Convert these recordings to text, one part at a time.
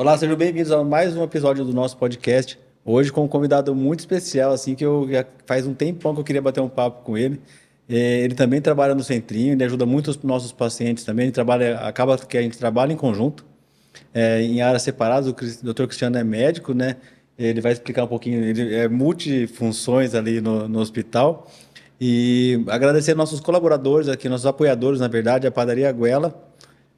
Olá, sejam bem-vindos a mais um episódio do nosso podcast. Hoje com um convidado muito especial, assim, que eu já faz um tempão que eu queria bater um papo com ele. Ele também trabalha no Centrinho, ele ajuda muito os nossos pacientes também. Ele trabalha, acaba que a gente trabalha em conjunto, em áreas separadas. O Dr. Cristiano é médico, né? Ele vai explicar um pouquinho, ele é multifunções ali no hospital. E agradecer nossos colaboradores aqui, nossos apoiadores, na verdade, a Padaria Goela,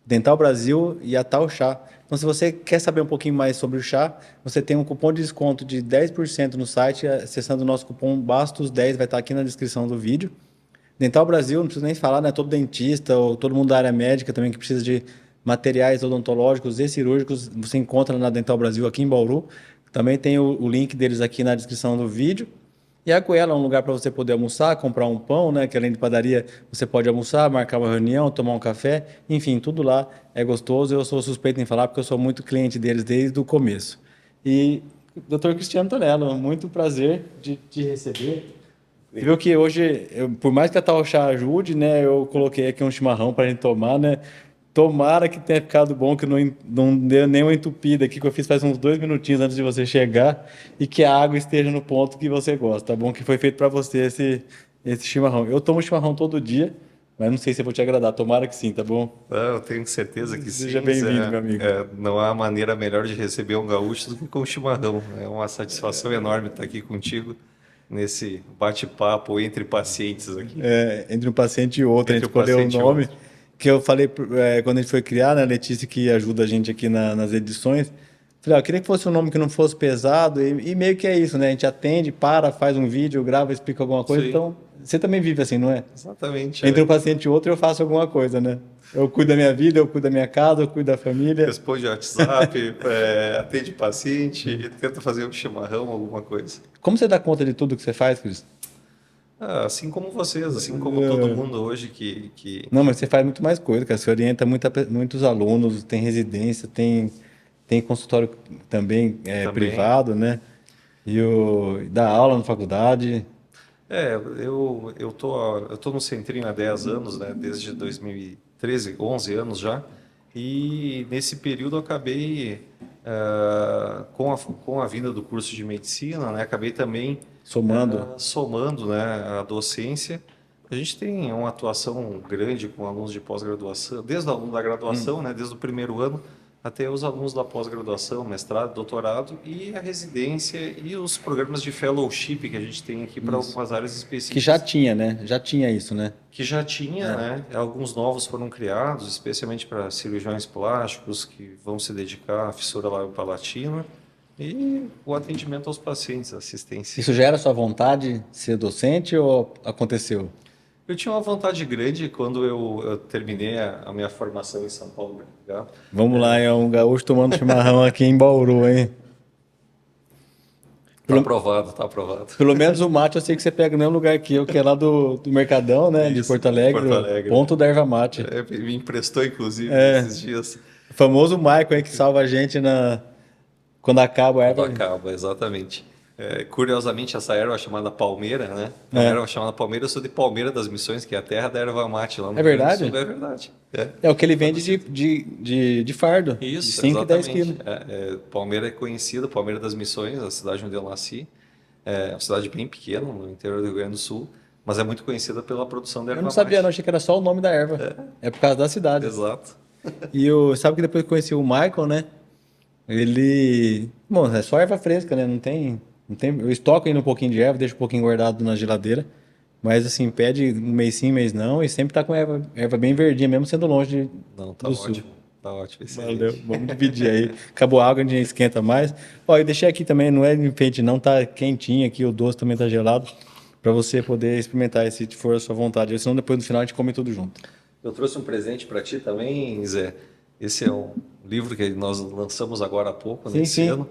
Dental Brasil e a Tal Chá. Então, se você quer saber um pouquinho mais sobre o chá, você tem um cupom de desconto de 10% no site, acessando o nosso cupom BASTOS10, vai estar aqui na descrição do vídeo. Dental Brasil, não preciso nem falar, né? Todo dentista ou todo mundo da área médica também que precisa de materiais odontológicos e cirúrgicos, você encontra na Dental Brasil aqui em Bauru. Também tem o link deles aqui na descrição do vídeo. E a Goela é um lugar para você poder almoçar, comprar um pão, né? Que além de padaria, você pode almoçar, marcar uma reunião, tomar um café. Enfim, tudo lá é gostoso. Eu sou suspeito em falar porque eu sou muito cliente deles desde o começo. E Dr. Cristiano Tonello, muito prazer de te receber. Viu que hoje, por mais que a Tal Chá ajude, né? Eu coloquei aqui um chimarrão para a gente tomar, né? Tomara que tenha ficado bom, que não deu nenhuma entupida aqui, que eu fiz faz uns 2 minutinhos antes de você chegar, e que a água esteja no ponto que você gosta, tá bom? Que foi feito para você esse chimarrão. Eu tomo chimarrão todo dia, mas não sei se eu vou te agradar. Tomara que sim, tá bom? Eu tenho certeza que sim. Seja bem-vindo, meu amigo. Não há maneira melhor de receber um gaúcho do que com chimarrão. É uma satisfação enorme estar aqui contigo nesse bate-papo entre pacientes aqui. Entre um paciente e outro, a gente Entre o escolheu o paciente e nome outro. que eu falei quando a gente foi criar, né? A Letícia que ajuda a gente aqui nas edições. Falei, eu queria que fosse um nome que não fosse pesado e meio que é isso, né? A gente atende, faz um vídeo, grava, explica alguma coisa. Sim, Então, você também vive assim, não é? exatamente. Entre um paciente e outro, eu faço alguma coisa, né? Eu cuido da minha vida, eu cuido da minha casa, eu cuido da família. Responde WhatsApp, atende paciente e tenta fazer um chimarrão, alguma coisa. Como você dá conta de tudo que você faz, Cris? Assim como vocês, assim como todo mundo hoje que Não, mas você faz muito mais coisa, cara. Você orienta muitos alunos, tem residência, tem consultório também também. privado, né? Dá aula na faculdade. Eu tô no Centrinho há 10 anos, né? Desde 2013, 11 anos já. E nesse período eu acabei, com a vinda do curso de medicina, né? Acabei também Somando. somando, né, a docência. A gente tem uma atuação grande com alunos de pós-graduação, desde o aluno da graduação, né? Desde o primeiro ano até os alunos da pós-graduação, mestrado, doutorado e a residência e os programas de fellowship que a gente tem aqui para Isso. algumas áreas Que já específicas. tinha, né? Já tinha isso, né? Que já tinha, É. né? Alguns novos foram criados, especialmente para cirurgiões plásticos que vão se dedicar à fissura labiopalatina e o atendimento aos pacientes, a assistência. Isso já era sua vontade de ser docente ou aconteceu? Eu tinha uma vontade grande quando eu terminei a minha formação em São Paulo, BH. Vamos lá, é um gaúcho tomando chimarrão aqui em Bauru, hein? Tá Pelo, aprovado, tá aprovado. pelo menos o mate eu sei que você pega no mesmo lugar que eu, que é lá do Mercadão, né? De Isso, Porto de Alegre, Porto o Alegre. ponto da erva mate. Me emprestou, inclusive, É, nesses dias, o famoso Michael aí que salva a gente quando acaba a quando erva. acaba, exatamente. Curiosamente, essa erva chamada palmeira, né? É uma É, erva chamada palmeira, eu sou de Palmeira das Missões, que é a terra da erva mate lá no é Rio Grande do verdade? Sul, é verdade. É o que ele Pra vende você. de fardo, de Isso, 5 e 10 exatamente. quilos. Palmeira é conhecida, Palmeira das Missões, a cidade onde eu nasci. É uma cidade bem pequena, no interior do Rio Grande do Sul, mas é muito conhecida pela produção de Eu não erva sabia, não, mate. achei que era só o nome da erva. É por causa da cidade. Exato. Sabe que depois que eu conheci o Michael, né? Bom, é só erva fresca, né? Não tem. Eu estoco ainda um pouquinho de erva, deixo um pouquinho guardado na geladeira. Mas assim, pede um mês sim, mês não, e sempre tá com erva bem verdinha, mesmo sendo longe Não, do sul. tá ótimo, Valeu, excelente. vamos dividir aí. Acabou a água, a gente esquenta mais. Ó, eu deixei aqui também, não é enfeite não, tá quentinho aqui, o doce também tá gelado, para você poder experimentar se for a sua vontade. Senão depois no final a gente come tudo junto. Eu trouxe um presente para ti também, Zé. Esse é um livro que nós lançamos agora há pouco, Sim, nesse sim. ano.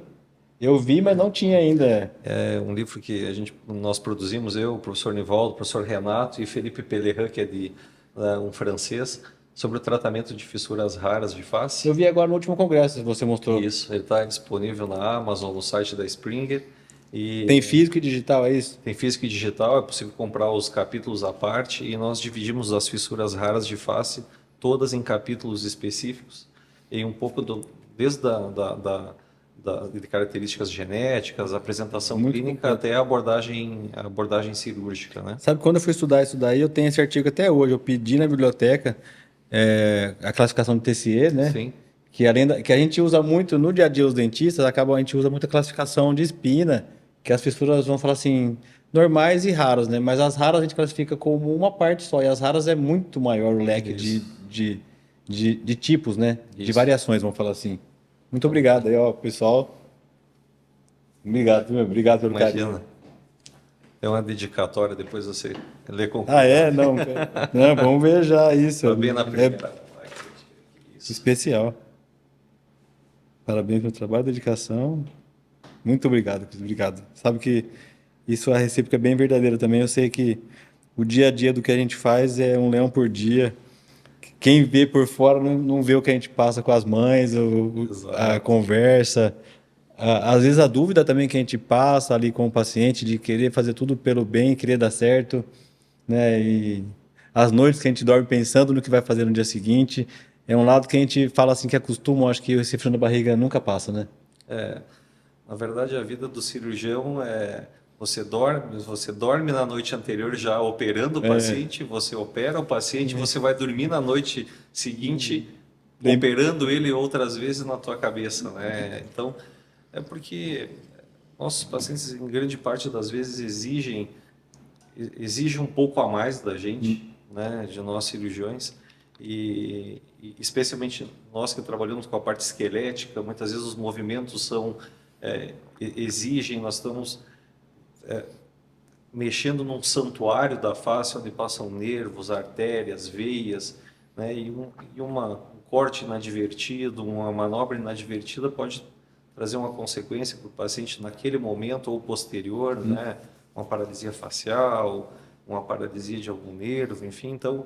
Eu vi, mas não tinha ainda. É um livro que nós produzimos, eu, o professor Nivaldo, o professor Renato e Felipe Pellerin, que é um francês, sobre o tratamento de fissuras raras de Eu face. vi agora no último congresso que você mostrou. Isso, ele está disponível na Amazon, no site da Springer. Tem E físico e digital, é isso? tem físico e digital, é possível comprar os capítulos à parte. E nós dividimos as fissuras raras de face todas em capítulos específicos. E um pouco desde de características genéticas, apresentação Muito clínica completo. até a abordagem cirúrgica, né? Sabe, quando eu fui estudar isso daí, eu tenho esse artigo até hoje. Eu pedi na biblioteca a classificação do TCE, né? Sim, Que além que a gente usa muito no dia a dia os dentistas, a gente usa muito a classificação de espina, que as fissuras vão falar assim, normais e raras, né? Mas as raras a gente classifica como uma parte só, e as raras é muito maior o leque isso, de tipos, né? De isso. variações, vamos falar assim. Muito obrigado aí, ó, pessoal. Obrigado, meu, obrigado pelo carinho. Imagina, é uma dedicatória, depois você lê com Ah, cuidado. é? Não, não, vamos ver já isso. Tá bem na É primeira. Isso. especial. Parabéns pelo trabalho, dedicação. Muito obrigado, Cris, obrigado. Sabe que isso a recíproca é bem verdadeira também. Eu sei que o dia a dia do que a gente faz é um leão por dia. Quem vê por fora não vê o que a gente passa com as mães, a Exato. conversa. Às vezes a dúvida também que a gente passa ali com o paciente de querer fazer tudo pelo bem, querer dar certo, né? E as noites que a gente dorme pensando no que vai fazer no dia seguinte, é um lado que a gente fala assim que acostuma, acho que esse frio na barriga nunca passa, né? É, na verdade, a vida do cirurgião é você dorme na noite anterior já operando o paciente, você opera o paciente, você vai dormir na noite seguinte Lem- operando ele outras vezes na tua cabeça, né? Então, é porque nossos pacientes, em grande parte das vezes, exigem um pouco a mais da gente, né, de nós cirurgiões, e especialmente nós que trabalhamos com a parte esquelética, muitas vezes os movimentos exigem, nós estamos mexendo num santuário da face onde passam nervos, artérias, veias, né, um corte inadvertido, uma manobra inadvertida pode trazer uma consequência para o paciente naquele momento ou posterior, né, uma paralisia facial, uma paralisia de algum nervo, enfim. Então,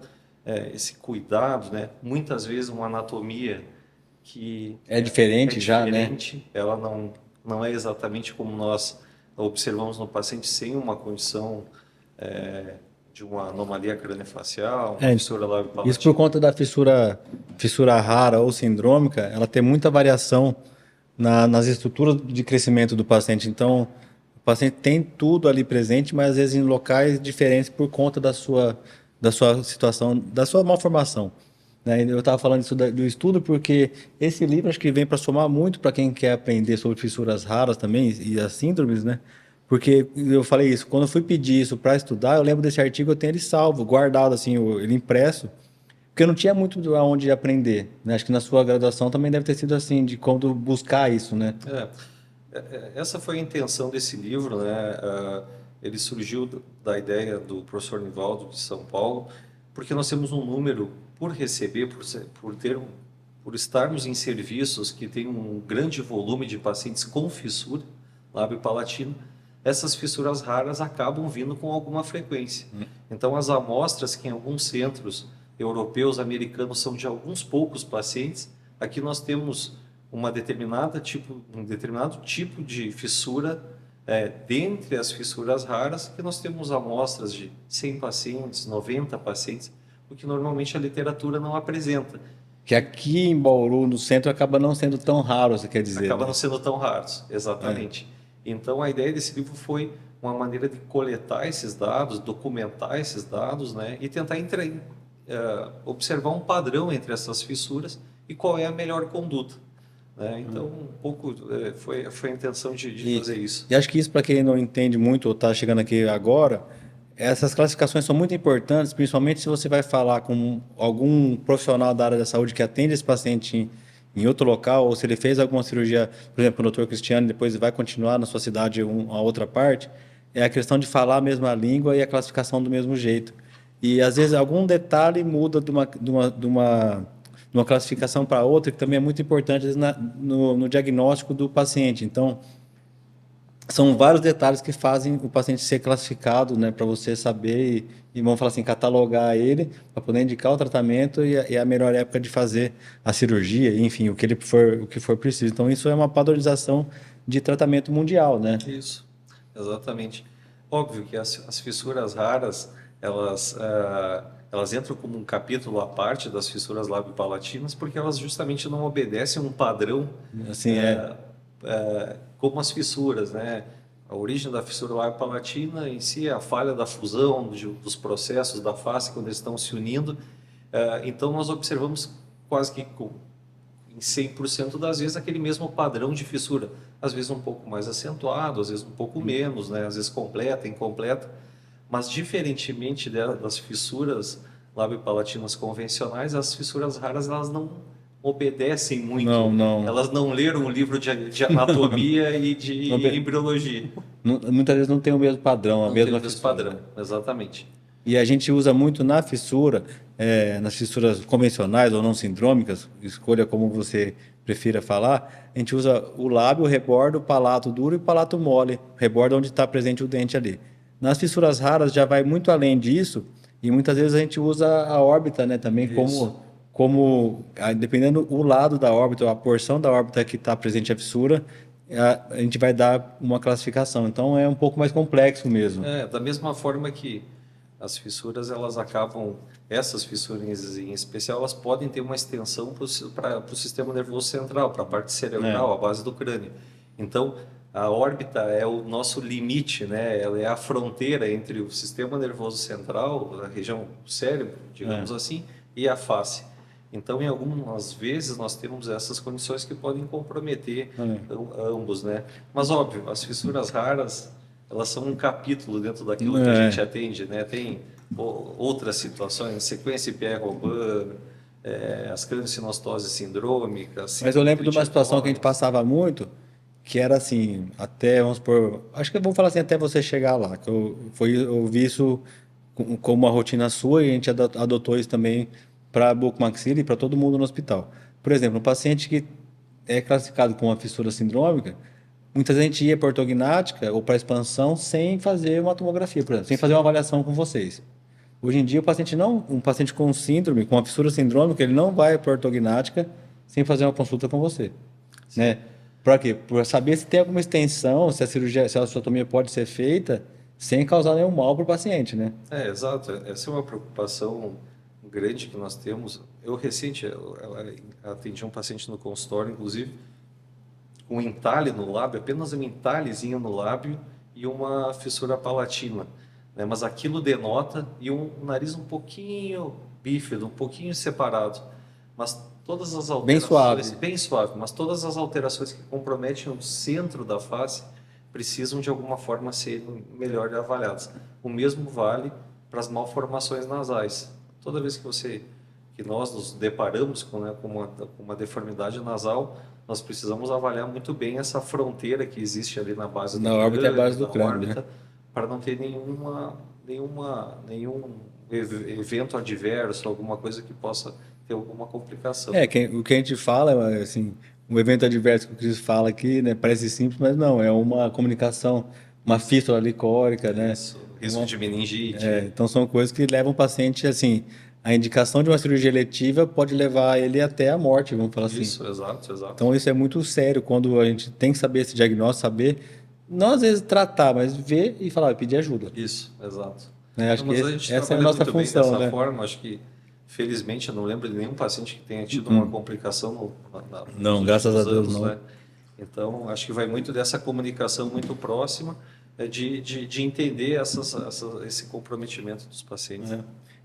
esse cuidado, né, muitas vezes uma anatomia que É é diferente já, né? diferente, ela não é exatamente como nós observamos no paciente sem uma condição de uma anomalia craniofacial, uma É, fissura isso por lábio-palatina. conta da fissura rara ou sindrômica, ela tem muita variação nas estruturas de crescimento do paciente. Então, o paciente tem tudo ali presente, mas às vezes em locais diferentes por conta da sua situação, da sua malformação. Né? Eu estava falando isso do estudo porque esse livro acho que vem para somar muito para quem quer aprender sobre fissuras raras também e as síndromes, né? Porque eu falei isso, quando eu fui pedir isso para estudar, eu lembro desse artigo, eu tenho ele salvo, guardado assim, ele impresso, porque eu não tinha muito aonde aprender, né? Acho que na sua graduação também deve ter sido assim, de como buscar isso, né? Essa foi a intenção desse livro, né? Ele surgiu da ideia do professor Nivaldo de São Paulo, porque nós temos um número por receber, por estarmos em serviços que têm um grande volume de pacientes com fissura lábio-palatina, essas fissuras raras acabam vindo com alguma frequência. Então, as amostras que em alguns centros europeus, americanos, são de alguns poucos pacientes, aqui nós temos um determinado tipo de fissura, dentre as fissuras raras, que nós temos amostras de 100 pacientes, 90 pacientes, o que normalmente a literatura não apresenta. Que aqui em Bauru, no centro, acaba não sendo tão raro, você quer dizer, Acaba né? não sendo tão raros, exatamente. Então, a ideia desse livro foi uma maneira de coletar esses dados, documentar esses dados, né, e tentar observar um padrão entre essas fissuras e qual é a melhor conduta. Né? Então, um pouco foi a intenção de fazer isso. E acho que isso, para quem não entende muito ou está chegando aqui agora, essas classificações são muito importantes, principalmente se você vai falar com algum profissional da área da saúde que atende esse paciente em outro local, ou se ele fez alguma cirurgia, por exemplo, o doutor Cristiano, depois vai continuar na sua cidade a outra parte, é a questão de falar a mesma língua e a classificação do mesmo jeito. E às vezes algum detalhe muda de uma classificação para outra, que também é muito importante às vezes, no diagnóstico do paciente. Então, são vários detalhes que fazem o paciente ser classificado, né, para você saber e vamos falar assim, catalogar ele para poder indicar o tratamento e a melhor época de fazer a cirurgia, enfim, o que for preciso. Então, isso é uma padronização de tratamento mundial, né? Isso, exatamente. Óbvio que as fissuras raras, elas elas entram como um capítulo à parte das fissuras lábio-palatinas, porque elas justamente não obedecem um padrão Assim, como as fissuras, né? A origem da fissura lábio-palatina em si é a falha da fusão dos processos da face quando eles estão se unindo. Então, nós observamos quase que em 100% das vezes aquele mesmo padrão de fissura. Às vezes um pouco mais acentuado, às vezes um pouco menos, né? Às vezes completa, incompleta. Mas, diferentemente das fissuras lábio-palatinas convencionais, as fissuras raras elas não obedecem muito. não. Elas não leram um livro de anatomia e de embriologia. Muitas vezes não tem o mesmo padrão, a Não tem mesma o mesmo fissura, padrão, né? exatamente. E a gente usa muito na fissura, nas fissuras convencionais ou não sindrômicas, escolha como você prefira falar, a gente usa o lábio, o rebordo, o palato duro e o palato mole, o rebordo onde está presente o dente ali. Nas fissuras raras já vai muito além disso e muitas vezes a gente usa a órbita, né, também dependendo o lado da órbita, a porção da órbita que está presente a fissura, a gente vai dar uma classificação. Então é um pouco mais complexo mesmo. Da mesma forma que as fissuras, elas acabam, essas fissuras em especial, elas podem ter uma extensão para o sistema nervoso central, para a parte cerebral, a base do crânio. Então, a órbita é o nosso limite, né? Ela é a fronteira entre o sistema nervoso central, a região do cérebro, digamos assim, e a face. Então, em algumas vezes, nós temos essas condições que podem comprometer ambos, né? Mas, óbvio, as fissuras raras, elas são um capítulo dentro daquilo que a gente atende, né? Tem outras situações, sequência Pierre-Robin, as crâniosinostoses sindrômicas. Mas eu lembro de uma situação que a gente passava muito, que era assim, até, vamos supor, acho que vamos falar assim, até você chegar lá, que eu vi isso como uma rotina sua e a gente adotou isso também para bucomaxila e para todo mundo no hospital. Por exemplo, um paciente que é classificado com uma fissura sindrômica, muitas vezes a gente ia para ortognática ou para expansão sem fazer uma tomografia, por exemplo, sem fazer uma avaliação com vocês. Hoje em dia, um paciente com síndrome, com uma fissura sindrômica, ele não vai para ortognática sem fazer uma consulta com você, né? Para quê? Para saber se tem alguma extensão, se a osteotomia pode ser feita sem causar nenhum mal para o paciente, né? Exato. Essa é uma preocupação grande que nós temos. Eu atendi um paciente no consultório, inclusive, com um entalhe no lábio, apenas um entalhezinho no lábio e uma fissura palatina, né? Mas aquilo denota e um nariz um pouquinho bífido, um pouquinho separado, mas todas as alterações bem suave, mas todas as alterações que comprometem o centro da face precisam de alguma forma serem melhor avaliadas. O mesmo vale para as malformações nasais. Toda vez que nós nos deparamos com uma deformidade nasal, nós precisamos avaliar muito bem essa fronteira que existe ali na base na órbita e a base do crânio, né? Para não ter nenhum evento adverso, alguma coisa que possa ter alguma complicação. O que a gente fala, assim, um evento adverso que o Cris fala aqui, né, parece simples, mas não, é uma comunicação, uma fístula licórica, né? Risco de meningite. Então são coisas que levam o paciente, assim, a indicação de uma cirurgia eletiva pode levar ele até a morte, vamos falar assim. Isso, exato. Então isso é muito sério, quando a gente tem que saber esse diagnóstico, saber, não às vezes tratar, mas ver e falar, pedir ajuda. Isso, exato. Acho que essa é a nossa função, dessa né? forma, acho que, felizmente, eu não lembro de nenhum paciente que tenha tido uma complicação não, graças a Deus, anos, não. Né? Então, acho que vai muito dessa comunicação muito próxima, de entender esse comprometimento dos pacientes.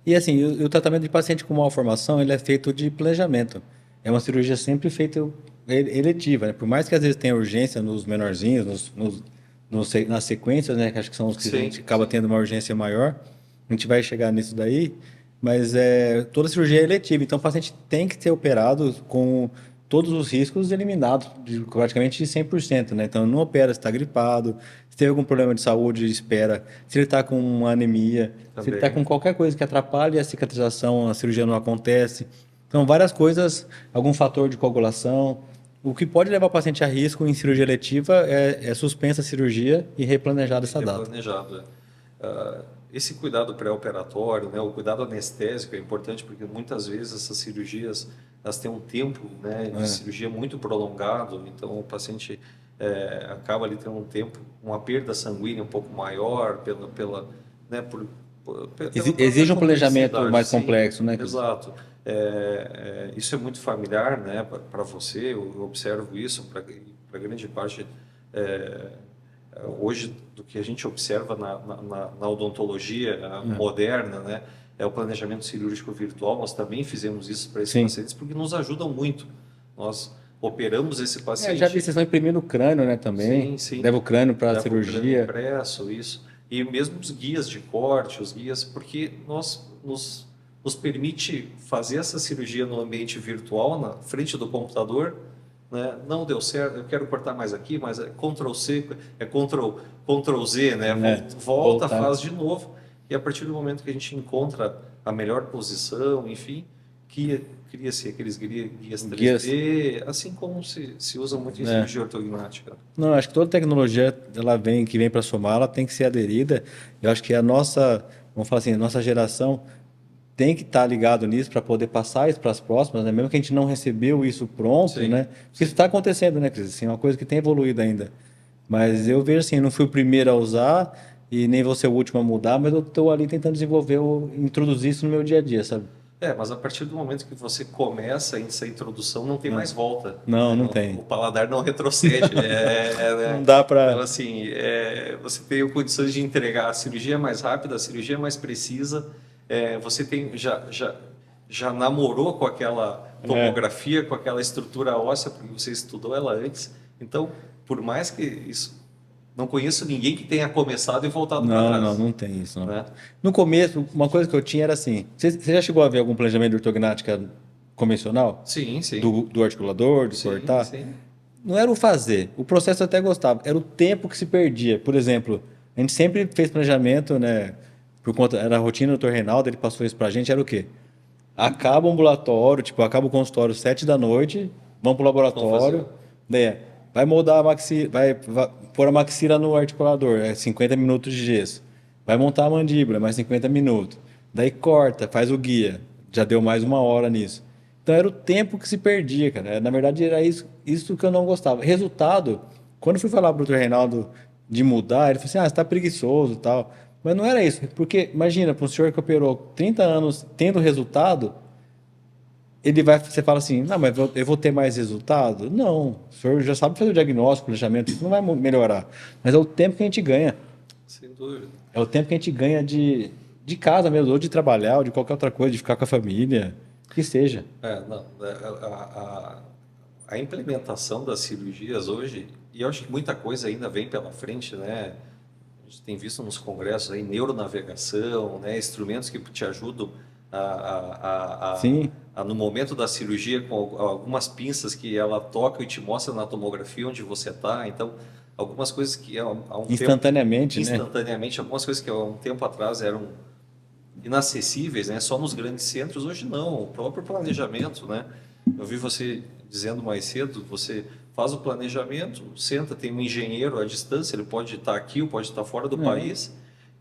E assim, o tratamento de paciente com malformação, ele é feito de planejamento. É uma cirurgia sempre feita eletiva, né? Por mais que às vezes tenha urgência nos menorzinhos, nas sequências, né? Que acho que são os que a gente acaba tendo uma urgência maior. A gente vai chegar nisso daí, mas toda cirurgia é eletiva. Então, o paciente tem que ser operado com todos os riscos eliminados, praticamente de 100%, né? Então, não opera se está gripado, se tem algum problema de saúde, espera. Se ele está com uma anemia, se ele está com qualquer coisa que atrapalhe a cicatrização, a cirurgia não acontece. Então, várias coisas, algum fator de coagulação. O que pode levar o paciente a risco em cirurgia eletiva é suspensa a cirurgia e replanejada essa data. Replanejado, esse cuidado pré-operatório, né, o cuidado anestésico é importante porque muitas vezes essas cirurgias elas têm um tempo, né, de cirurgia muito prolongado, então o paciente acaba ali tendo um tempo, uma perda sanguínea um pouco maior por Exige um planejamento complexidade, mais sim, complexo, né? exato. Isso é muito familiar, né, para você, eu observo isso para grande parte hoje do que a gente observa na odontologia moderna, né, é o planejamento cirúrgico virtual. Nós também fizemos isso para esses Sim. pacientes porque nos ajudam muito. Nós operamos esse paciente. Já vi, vocês estão imprimindo o crânio, né, também. Sim, sim. Leva o crânio para a Leva o crânio cirurgia. impresso, isso. E mesmo os guias de corte, os guias, porque nos permite fazer essa cirurgia no ambiente virtual, na frente do computador, né? Não deu certo, eu quero cortar mais aqui, mas é Ctrl+C, é Ctrl+Z, né? Volta, voltar. faz de novo. E a partir do momento que a gente encontra a melhor posição, enfim, cria-se aqueles guias 3D, assim como se usa muito em cirurgia ortognática. Não, acho que toda tecnologia que vem para somar, ela tem que ser aderida. Eu acho que a nossa, vamos falar assim, a nossa geração tem que estar ligado nisso para poder passar isso para as próximas, né? Mesmo que a gente não recebeu isso pronto, Sim. né? Porque isso está acontecendo, né, Cris? Assim, é uma coisa que tem evoluído ainda. Mas eu vejo assim, eu não fui o primeiro a usar e nem vou ser o último a mudar, mas eu estou ali tentando desenvolver, introduzir isso no meu dia a dia, sabe? Mas a partir do momento que você começa essa introdução, não tem mais volta. Não, né? não tem. O paladar não retrocede. Não dá para... Então, assim, você tem condições de entregar a cirurgia mais rápida, a cirurgia mais precisa. Você já namorou com aquela tomografia, com aquela estrutura óssea, porque você estudou ela antes. Então, por mais que isso... Não conheço ninguém que tenha começado e voltado para trás. Não tem isso. Não. Né? No começo, uma coisa que eu tinha era assim: você já chegou a ver algum planejamento de ortognática convencional? Sim, sim. Do articulador, de cortar? Sim. Não era o fazer. O processo eu até gostava. Era o tempo que se perdia. Por exemplo, a gente sempre fez planejamento, né? Por conta, era a rotina do Dr. Reinaldo, ele passou isso pra gente, era o quê? Acaba o ambulatório, tipo, acaba o consultório 7 da noite, vamos pro laboratório, daí vai moldar a maxila, vai pôr a maxila no articulador, 50 minutos de gesso. Vai montar a mandíbula, mais 50 minutos. Daí corta, faz o guia. Já deu mais 1 hora nisso. Então era o tempo que se perdia, cara. Na verdade, era isso que eu não gostava. Resultado, quando eu fui falar pro Dr. Reinaldo de mudar, ele falou assim: você tá preguiçoso e tal. Mas não era isso. Porque, imagina, para um senhor que operou 30 anos tendo resultado, você fala assim: não, mas eu vou ter mais resultado? Não, o senhor já sabe fazer o diagnóstico, o planejamento, isso não vai melhorar. Mas é o tempo que a gente ganha. Sem dúvida. É o tempo que a gente ganha de casa mesmo, ou de trabalhar, ou de qualquer outra coisa, de ficar com a família, que seja. A implementação das cirurgias hoje, e eu acho que muita coisa ainda vem pela frente, né? A gente tem visto nos congressos aí neuronavegação, né? Instrumentos que te ajudam no momento da cirurgia, com algumas pinças que ela toca e te mostra na tomografia onde você está. Então, algumas coisas que há um instantaneamente, tempo, né? Instantaneamente, algumas coisas que há um tempo atrás eram inacessíveis, né? Só nos grandes centros, hoje não. O próprio planejamento, né? Eu vi você dizendo mais cedo, você faz o planejamento, senta, tem um engenheiro à distância, ele pode estar aqui ou pode estar fora do país.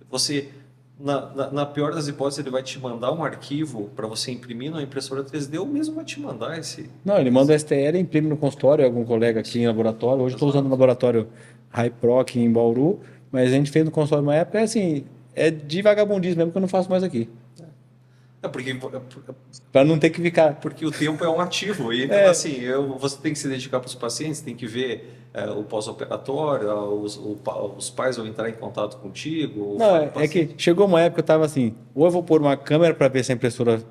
Você, na pior das hipóteses, ele vai te mandar um arquivo para você imprimir na impressora 3D, ou mesmo vai te mandar esse... Não, ele manda o STL, imprime no consultório, algum colega aqui em laboratório. Hoje estou usando o laboratório Hypro aqui em Bauru, mas a gente fez no consultório uma época, assim, é de vagabundismo mesmo, que eu não faço mais aqui. Para não ter que ficar... Porque o tempo é um ativo. E, então, assim, você tem que se dedicar para os pacientes, tem que ver o pós-operatório, os pais vão entrar em contato contigo. Não, é que chegou uma época que eu estava assim, ou eu vou pôr uma câmera para ver se a impressora,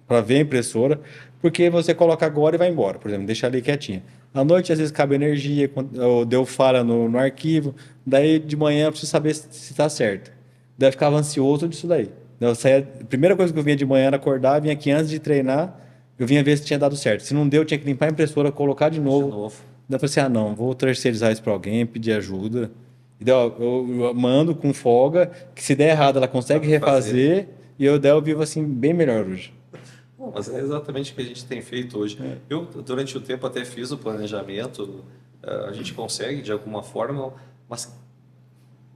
para ver a impressora, porque você coloca agora e vai embora, por exemplo, deixa ali quietinha. À noite, às vezes, cabe energia, ou deu falha no arquivo, daí de manhã eu preciso saber se está certo. Daí eu ficava ansioso disso daí. A primeira coisa que eu vinha de manhã era acordar, vinha aqui antes de treinar, eu vinha ver se tinha dado certo. Se não deu, eu tinha que limpar a impressora, colocar de novo. Daí eu falei assim: não, vou terceirizar isso para alguém, pedir ajuda. E daí, eu mando com folga, que se der errado ela consegue refazer, e eu vivo assim bem melhor hoje. Bom, mas é exatamente o que a gente tem feito hoje. Eu, durante o tempo, até fiz o planejamento, a gente consegue de alguma forma,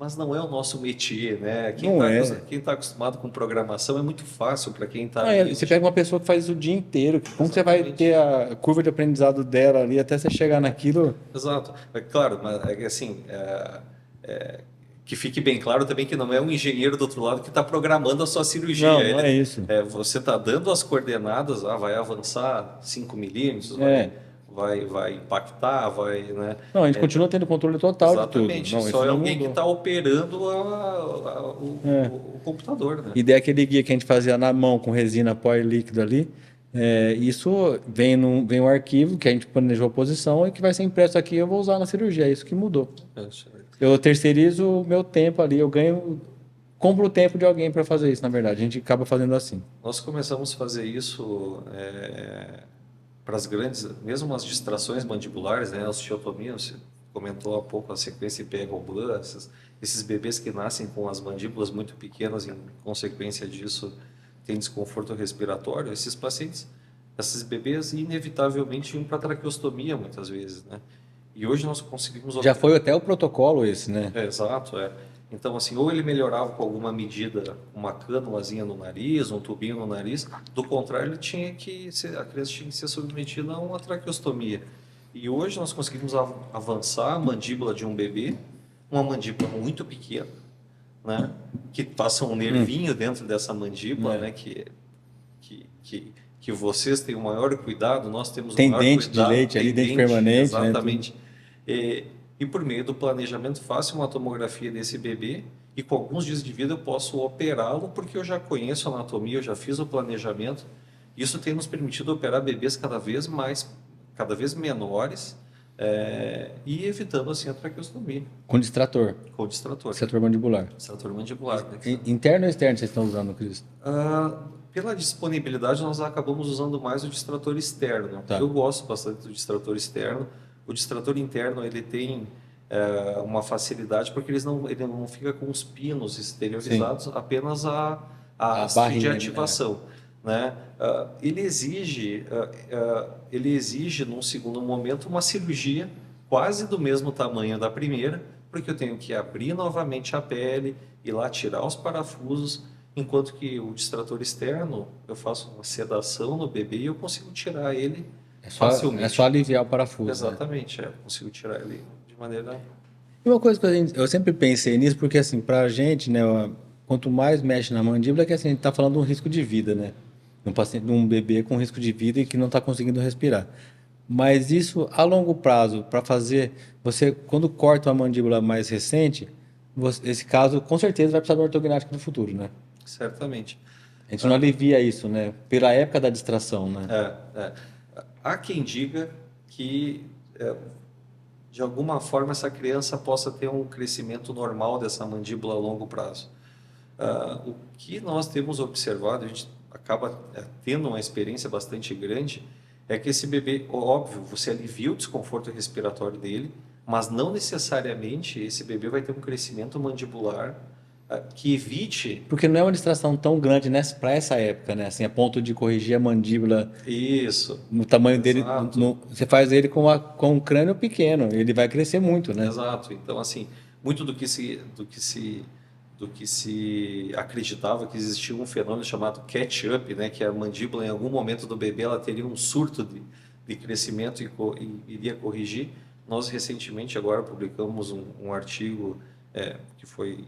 mas não é o nosso métier, né? Quem está acostumado com programação é muito fácil para quem está... Você pega uma pessoa que faz isso o dia inteiro, como você vai ter a curva de aprendizado dela ali até você chegar naquilo? Exato. É claro, mas assim, que fique bem claro também que não é um engenheiro do outro lado que está programando a sua cirurgia. Não, não é isso. Você está dando as coordenadas, vai avançar 5 milímetros, É. vai impactar, né? Não, a gente continua tendo controle total de tudo. Exatamente. Não, Só isso é não alguém que mudou. está operando É. o computador, né? E daí aquele guia que a gente fazia na mão com resina pó e líquido ali, isso vem um arquivo que a gente planejou a posição e que vai ser impresso aqui e eu vou usar na cirurgia. É isso que mudou. Eu terceirizo o meu tempo ali, compro o tempo de alguém para fazer isso, na verdade. A gente acaba fazendo assim. Nós começamos a fazer isso para as grandes, mesmo as distrações mandibulares, né, a osteotomia, você comentou há pouco a sequência Pierre-Robin, esses bebês que nascem com as mandíbulas muito pequenas, em consequência disso, têm desconforto respiratório, esses pacientes, esses bebês, inevitavelmente iam para traqueostomia muitas vezes, né? E hoje nós conseguimos... Já foi até o protocolo esse, né? Exato. Então, assim, ou ele melhorava com alguma medida, uma cânulazinha no nariz, um tubinho no nariz, do contrário, a criança tinha que ser submetida a uma traqueostomia. E hoje nós conseguimos avançar a mandíbula de um bebê, uma mandíbula muito pequena, né, que passa um nervinho dentro dessa mandíbula, né, que vocês têm o maior cuidado, nós temos o maior dente cuidado. de leite ali, dente permanente. Exatamente. Né, e por meio do planejamento, faço uma tomografia desse bebê e com alguns dias de vida eu posso operá-lo porque eu já conheço a anatomia, eu já fiz o planejamento. Isso tem nos permitido operar bebês cada vez menores e evitando assim a traqueostomia. Com distrator. Com distrator. Distrator mandibular. Distrator mandibular. Né? Interno ou externo vocês estão usando, Cris? Pela disponibilidade, nós acabamos usando mais o distrator externo. Tá. Eu gosto bastante do distrator externo. O distrator interno ele tem uma facilidade porque ele não fica com os pinos exteriorizados, sim, apenas a haste de ativação. Né? Ele exige, num segundo momento, uma cirurgia quase do mesmo tamanho da primeira, porque eu tenho que abrir novamente a pele, ir lá tirar os parafusos, enquanto que o distrator externo, eu faço uma sedação no bebê e eu consigo tirar ele facilmente. É só aliviar o parafuso. Exatamente, eu consigo tirar ele de maneira... E uma coisa que eu sempre pensei nisso, porque assim, pra gente, né, quanto mais mexe na mandíbula, é que assim, a gente tá falando de um risco de vida, né? Um paciente, de um bebê com risco de vida e que não está conseguindo respirar. Mas isso, a longo prazo, para fazer, você, quando corta uma mandíbula mais recente, esse caso, com certeza, vai precisar de ortognática no futuro, né? Certamente. A gente não alivia isso, né? Pela época da distração, né? Há quem diga que, de alguma forma, essa criança possa ter um crescimento normal dessa mandíbula a longo prazo. O que nós temos observado, a gente acaba tendo uma experiência bastante grande, é que esse bebê, óbvio, você alivia o desconforto respiratório dele, mas não necessariamente esse bebê vai ter um crescimento mandibular que evite... Porque não é uma distração tão grande para essa época, né? Assim, a ponto de corrigir a mandíbula. Isso. No tamanho dele, você faz ele com um crânio pequeno, ele vai crescer muito, né? Exato. Então, assim, muito do que se acreditava que existia um fenômeno chamado catch-up, né, que a mandíbula, em algum momento do bebê, ela teria um surto de crescimento e iria corrigir. Nós, recentemente, agora publicamos um artigo que foi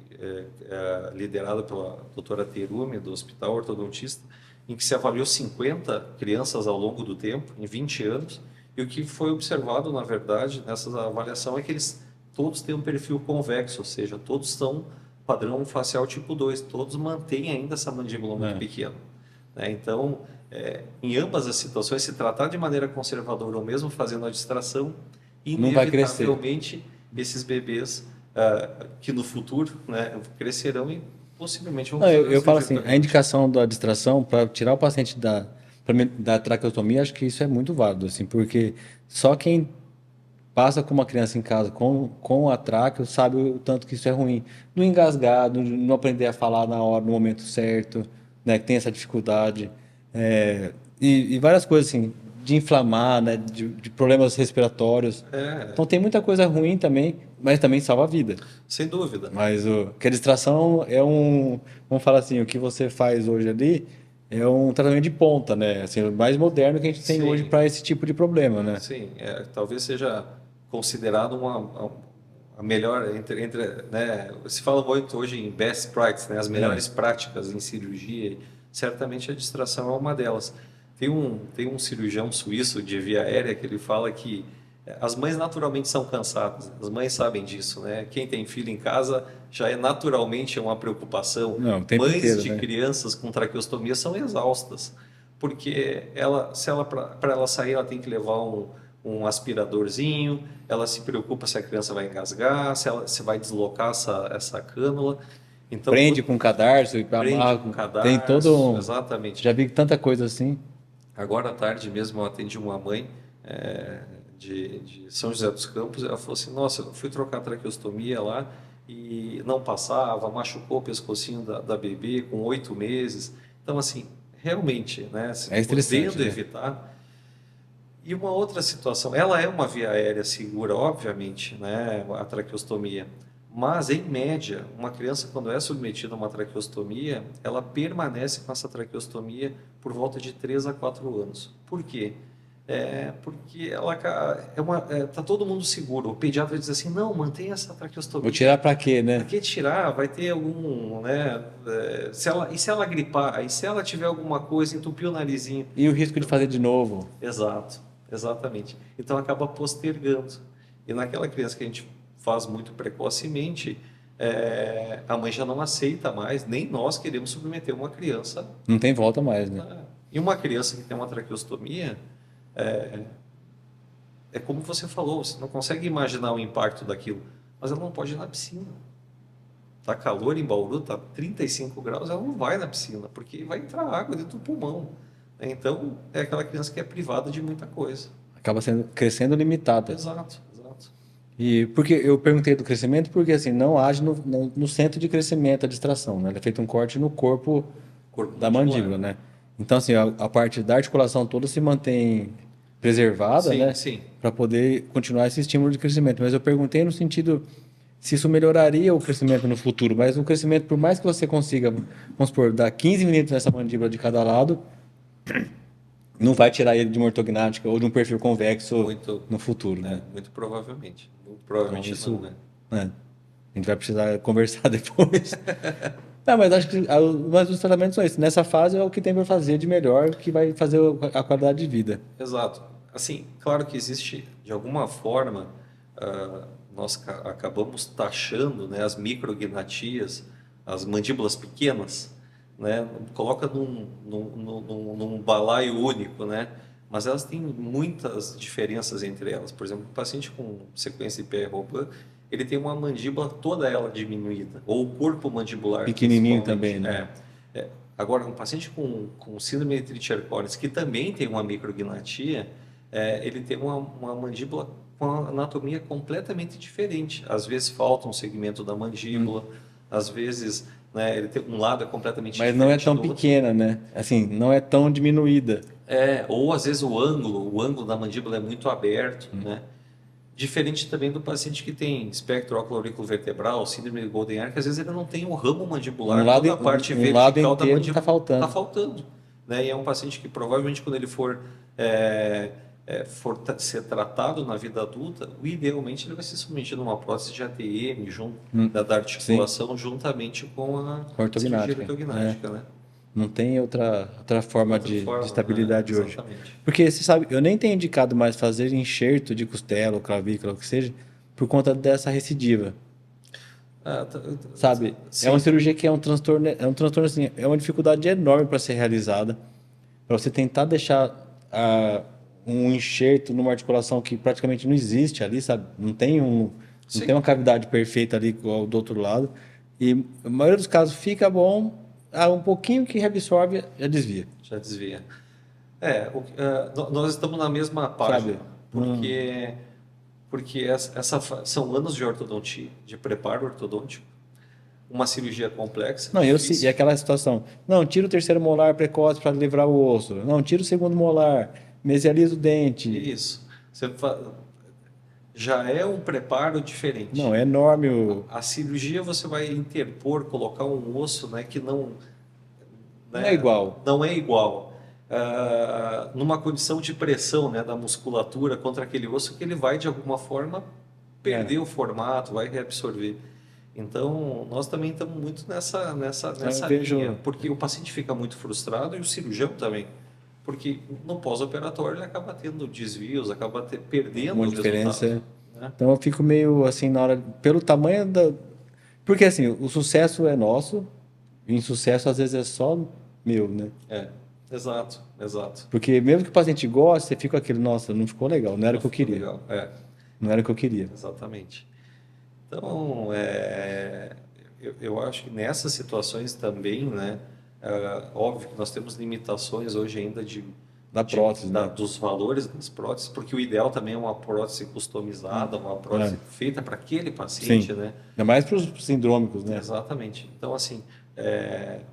liderado pela doutora Terumi, do Hospital Ortodontista, em que se avaliou 50 crianças ao longo do tempo, em 20 anos, e o que foi observado, na verdade, nessa avaliação é que eles todos têm um perfil convexo, ou seja, todos são padrão facial tipo 2, todos mantêm ainda essa mandíbula muito pequena. Né? Então, em ambas as situações, se tratar de maneira conservadora ou mesmo fazendo a distração, inevitavelmente esses bebês que no futuro, né, crescerão e possivelmente vão... Eu falo assim, a indicação da distração para tirar o paciente da traqueotomia, acho que isso é muito válido, assim, porque só quem passa com uma criança em casa com a tráqueo sabe o tanto que isso é ruim. Não engasgar, não aprender a falar na hora, no momento certo, né, que tem essa dificuldade. E várias coisas assim, de inflamar, né, de problemas respiratórios. Então tem muita coisa ruim também, mas também salva a vida. Sem dúvida. Mas que a distração vamos falar assim, o que você faz hoje ali é um tratamento de ponta, né? Assim, o mais moderno que a gente tem hoje para esse tipo de problema, né? Sim, talvez seja considerado a melhor né, se fala muito hoje em best practice, né, as melhores práticas em cirurgia, certamente a distração é uma delas. Tem um cirurgião suíço de via aérea que ele fala que as mães naturalmente são cansadas, as mães sabem disso, né? Quem tem filho em casa já é naturalmente uma preocupação. Não, o tempo Mães inteiro, de né? crianças com traqueostomia são exaustas, porque se ela para ela sair, ela tem que levar um aspiradorzinho, ela se preocupa se a criança vai engasgar, se vai deslocar essa cânula. Então, Prende com cadarço e prende amarra. com Tem todo cadarço, um. exatamente. Já vi tanta coisa assim. Agora à tarde mesmo eu atendi uma mãe de São José dos Campos. Ela falou assim: Nossa, eu fui trocar a traqueostomia lá e não passava, machucou o pescocinho da bebê com 8 meses. Então, assim, realmente, né, se É estressante, podendo né? evitar. E uma outra situação, ela é uma via aérea segura, obviamente, né, a traqueostomia. Mas, em média, uma criança, quando é submetida a uma traqueostomia, ela permanece com essa traqueostomia por volta de 3 a 4 anos. Por quê? Porque ela tá todo mundo seguro. O pediatra diz assim: não, mantenha essa Vou traqueostomia. tirar pra quê, Por né? que tirar? Vai ter algum, né? E se ela gripar? E se ela tiver alguma coisa, entupir o narizinho? E o risco de fazer de novo? Exato, exatamente. Então acaba postergando. E naquela criança que a gente faz muito precocemente, a mãe já não aceita mais, nem nós queremos submeter uma criança. Não tem volta mais, né? E uma criança que tem uma traqueostomia, é como você falou, você não consegue imaginar o impacto daquilo, mas ela não pode ir na piscina. Tá calor em Bauru, tá 35 graus, ela não vai na piscina, porque vai entrar água dentro do pulmão. Então, é aquela criança que é privada de muita coisa. Acaba sendo crescendo limitada. Exato, exato. E porque eu perguntei do crescimento, porque assim, não age no centro de crescimento a distração, né? Ele é feito um corte no corpo Corpo da mandibular. mandíbula, né? Então, assim, a parte da articulação toda se mantém preservada, Sim, né? sim. Para poder continuar esse estímulo de crescimento. Mas eu perguntei no sentido se isso melhoraria o crescimento no futuro. Mas o crescimento, por mais que você consiga, vamos supor, dar 15 milímetros nessa mandíbula de cada lado, não vai tirar ele de uma ortognática ou de um perfil convexo Muito, no futuro, né? muito provavelmente. Muito Então, provavelmente isso, não, né? né? A gente vai precisar conversar depois. Não, mas acho que mas os tratamentos são esses. Nessa fase é o que tem para fazer de melhor, que vai fazer a qualidade de vida. Exato. Assim, claro que existe, de alguma forma, nós acabamos taxando, né, as micrognatias, as mandíbulas pequenas, né, coloca num balaio único, né, mas elas têm muitas diferenças entre elas. Por exemplo, o paciente com sequência IPR-ROPAN, ele tem uma mandíbula toda ela diminuída, ou o corpo mandibular, Pequenininho principalmente. também, né? Agora, um paciente com síndrome de Treacher-Collins, que também tem uma micrognatia, ele tem uma mandíbula com a anatomia completamente diferente. Às vezes falta um segmento da mandíbula, às vezes, né, ele tem um lado é completamente Mas diferente não é tão do outro. pequena, né? Assim, não é tão diminuída. Ou às vezes o ângulo da mandíbula é muito aberto, né? Diferente também do paciente que tem espectro oculoauriculovertebral, síndrome de Golden-Ark, que às vezes ele não tem o ramo mandibular, toda a parte Um lado vertical da inteiro mandíbula está faltando. está faltando, né? E é um paciente que provavelmente quando ele for ser tratado na vida adulta, idealmente ele vai ser submetido a uma prótese de ATM junto da articulação, juntamente com a cirurgia Ortognática. ortognática, né? Não tem outra forma de estabilidade hoje. Exatamente. Porque, você sabe, eu nem tenho indicado mais fazer enxerto de costela ou clavícula, o que seja, por conta dessa recidiva. Sabe? Sim. É uma cirurgia que é um transtorno assim, é uma dificuldade enorme para ser realizada. Para você tentar deixar um enxerto numa articulação que praticamente não existe ali, sabe? Não tem uma cavidade perfeita ali igual do outro lado. E a maioria dos casos fica bom, um pouquinho que reabsorve, já desvia. Já desvia. Nós estamos na mesma página, Sabe? porque são anos de ortodontia, de preparo ortodôntico, uma cirurgia complexa, Não, difícil. e aquela situação. Não, tira o terceiro molar precoce para livrar o osso. Não, tira o segundo molar, mesializa o dente. Isso. Já é um preparo diferente. Não, é enorme A cirurgia você vai interpor, colocar um osso, né, que não é igual. Não é igual. Numa condição de pressão, né, da musculatura contra aquele osso, que ele vai, de alguma forma, perder o formato, vai reabsorver. Então, nós também estamos muito nessa linha, porque o paciente fica muito frustrado e o cirurgião também. Porque no pós-operatório ele acaba tendo desvios, acaba perdendo Uma o diferença. resultado. Né? Então eu fico meio assim na hora, pelo tamanho da. Porque assim, o sucesso é nosso, e insucesso às vezes é só meu, né? Exato, exato. Porque mesmo que o paciente goste, você fica aquele, nossa, não ficou legal, não era o que eu queria. Legal. Não era o que eu queria. Exatamente. Então, eu acho que nessas situações também, né, óbvio que nós temos limitações hoje ainda Da prótese, né? dos valores das próteses, porque o ideal também é uma prótese customizada, uma prótese feita para aquele paciente, Sim. né? Ainda mais para os sindrômicos, né? Exatamente. Então, assim,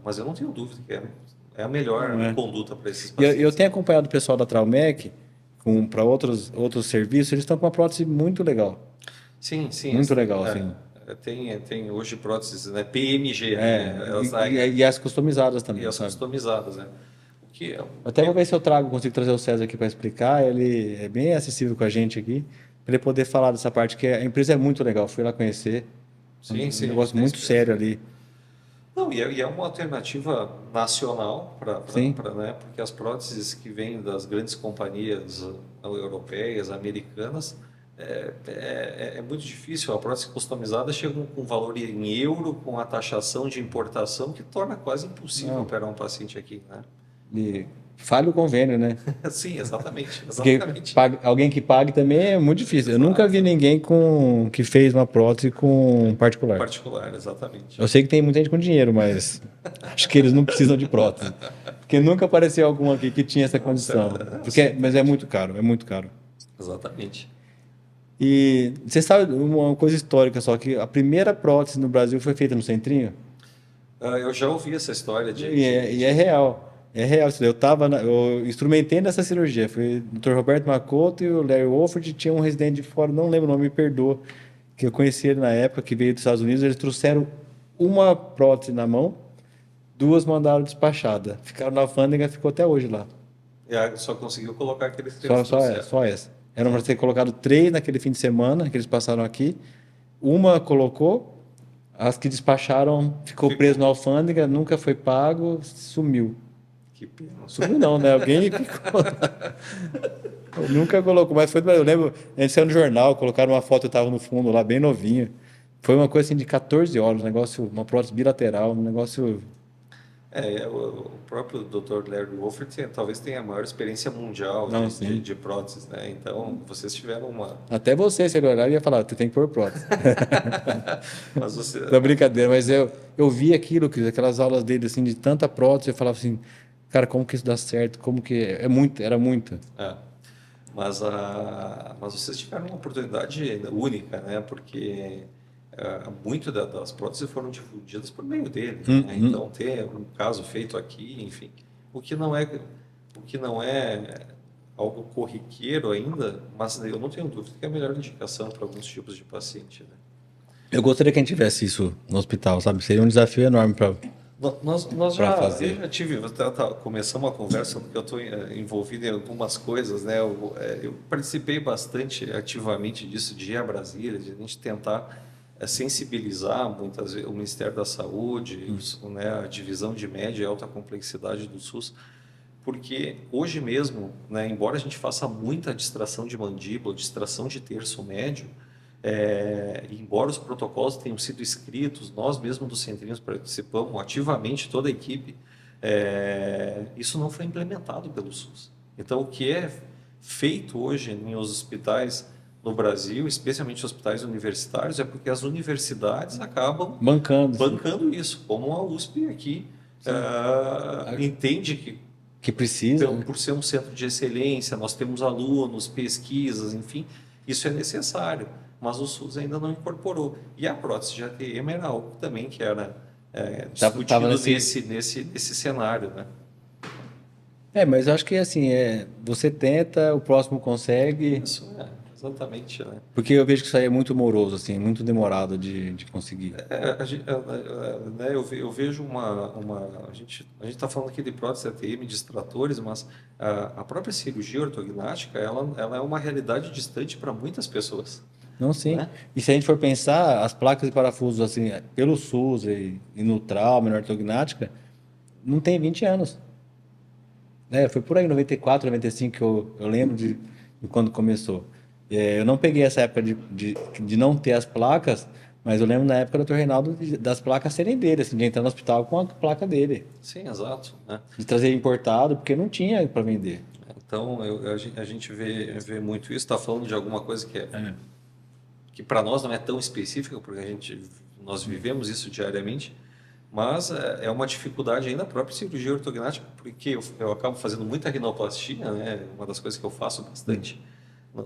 mas eu não tenho dúvida que é a melhor conduta para esses E pacientes. eu tenho acompanhado o pessoal da Traumec para outros serviços, eles estão com uma prótese muito legal. Sim, sim. Muito legal, assim. Tem hoje próteses, né, PMG, né? E as customizadas também, E as sabe? customizadas, né? O que Até vou ver se eu consigo trazer o César aqui para explicar. Ele é bem acessível com a gente aqui, para ele poder falar dessa parte, que a empresa é muito legal. Fui lá conhecer. Sim, sim. Um negócio muito sério ali. Não, e é uma alternativa nacional Sim. né? Porque as próteses que vêm das grandes companhias europeias, americanas, é muito difícil. A prótese customizada chega com valor em euro, com a taxação de importação, que torna quase impossível operar um paciente aqui, né? E falha o convênio, né? Sim, exatamente. Porque alguém que pague também é muito difícil. Eu nunca vi ninguém que fez uma prótese com particular. Particular, exatamente. Eu sei que tem muita gente com dinheiro, mas acho que eles não precisam de prótese. Porque nunca apareceu algum aqui que tinha essa condição. Mas é muito caro, é muito caro. Exatamente. E você sabe uma coisa histórica só, que a primeira prótese no Brasil foi feita no Centrinho? Eu já ouvi essa história E é real. É real. Eu instrumentei nessa cirurgia. Foi o Dr. Roberto Macoto e o Larry Wolford. Tinha um residente de fora, não lembro o nome, me perdoa, que eu conheci ele na época, que veio dos Estados Unidos. Eles trouxeram uma prótese na mão, 2 mandaram despachada. Ficaram na alfândega, ficou até hoje lá. Só conseguiu colocar aqueles 3. Só essa. Eram para ter colocado 3 naquele fim de semana, que eles passaram aqui. Uma colocou, as que despacharam ficou preso na alfândega, nunca foi pago, sumiu. Que pena. Sumiu não, né? Alguém ficou. Nunca colocou, mas foi. Eu lembro, a gente saiu no jornal, colocaram uma foto, eu estava no fundo lá, bem novinho. Foi uma coisa assim de 14 horas, um negócio, uma prótese bilateral, um negócio. O próprio Dr. Larry Wolford talvez tenha a maior experiência mundial de próteses, né? Então, vocês tiveram uma... Até você, se ele olhar, ia falar, tu tem que pôr prótese. Mas você... Não, brincadeira, mas eu vi aquilo, aquelas aulas dele, assim, de tanta prótese, eu falava assim, cara, como que isso dá certo? Como que... era muita. Mas vocês tiveram uma oportunidade única, né? Porque... muito das próteses foram difundidas por meio dele, né? Então ter um caso feito aqui, enfim, o que não é algo corriqueiro ainda, mas eu não tenho dúvida que é a melhor indicação para alguns tipos de paciente, né? Eu gostaria que a gente tivesse isso no hospital, sabe? Seria um desafio enorme para fazer. Eu já tive, começamos uma conversa, porque eu estou envolvido em algumas coisas, né? Eu participei bastante ativamente disso, de ir a Brasília, de a gente tentar sensibilizar muitas vezes o Ministério da Saúde, né, a divisão de média e alta complexidade do SUS, porque hoje mesmo, né, embora a gente faça muita distração de mandíbula, distração de terço médio, embora os protocolos tenham sido escritos, nós mesmos dos centrinhos participamos ativamente, toda a equipe, isso não foi implementado pelo SUS. Então, o que é feito hoje nos hospitais no Brasil, especialmente hospitais universitários, é porque as universidades acabam bancando isso, como a USP aqui entende que precisa, por ser um centro de excelência, nós temos alunos, pesquisas, enfim, isso é necessário, mas o SUS ainda não incorporou. E a prótese de ATM era algo também que era discutido nesse cenário, né? Mas eu acho que assim, você tenta, o próximo consegue. Isso exatamente, né? Porque eu vejo que isso aí é muito moroso, assim, muito demorado de conseguir. Eu vejo a gente está falando aqui de prótese ATM, de extratores, mas a própria cirurgia ortognática, ela é uma realidade distante para muitas pessoas. Não, sim. né? E se a gente for pensar, as placas e parafusos, assim, pelo SUS e no trauma, na ortognática, não tem 20 anos. Né? Foi por aí, 94, 95, que eu lembro de quando começou. Eu não peguei essa época de não ter as placas, mas eu lembro na época do Dr. Reinaldo das placas serem dele, assim, de entrar no hospital com a placa dele. Sim, exato, né? De trazer importado, porque não tinha para vender. Então, a gente vê muito isso. Está falando de alguma coisa É. que para nós não é tão específica, porque nós vivemos isso diariamente, mas é uma dificuldade ainda a própria cirurgia ortognática, porque eu acabo fazendo muita rinoplastia, né? Uma das coisas que eu faço bastante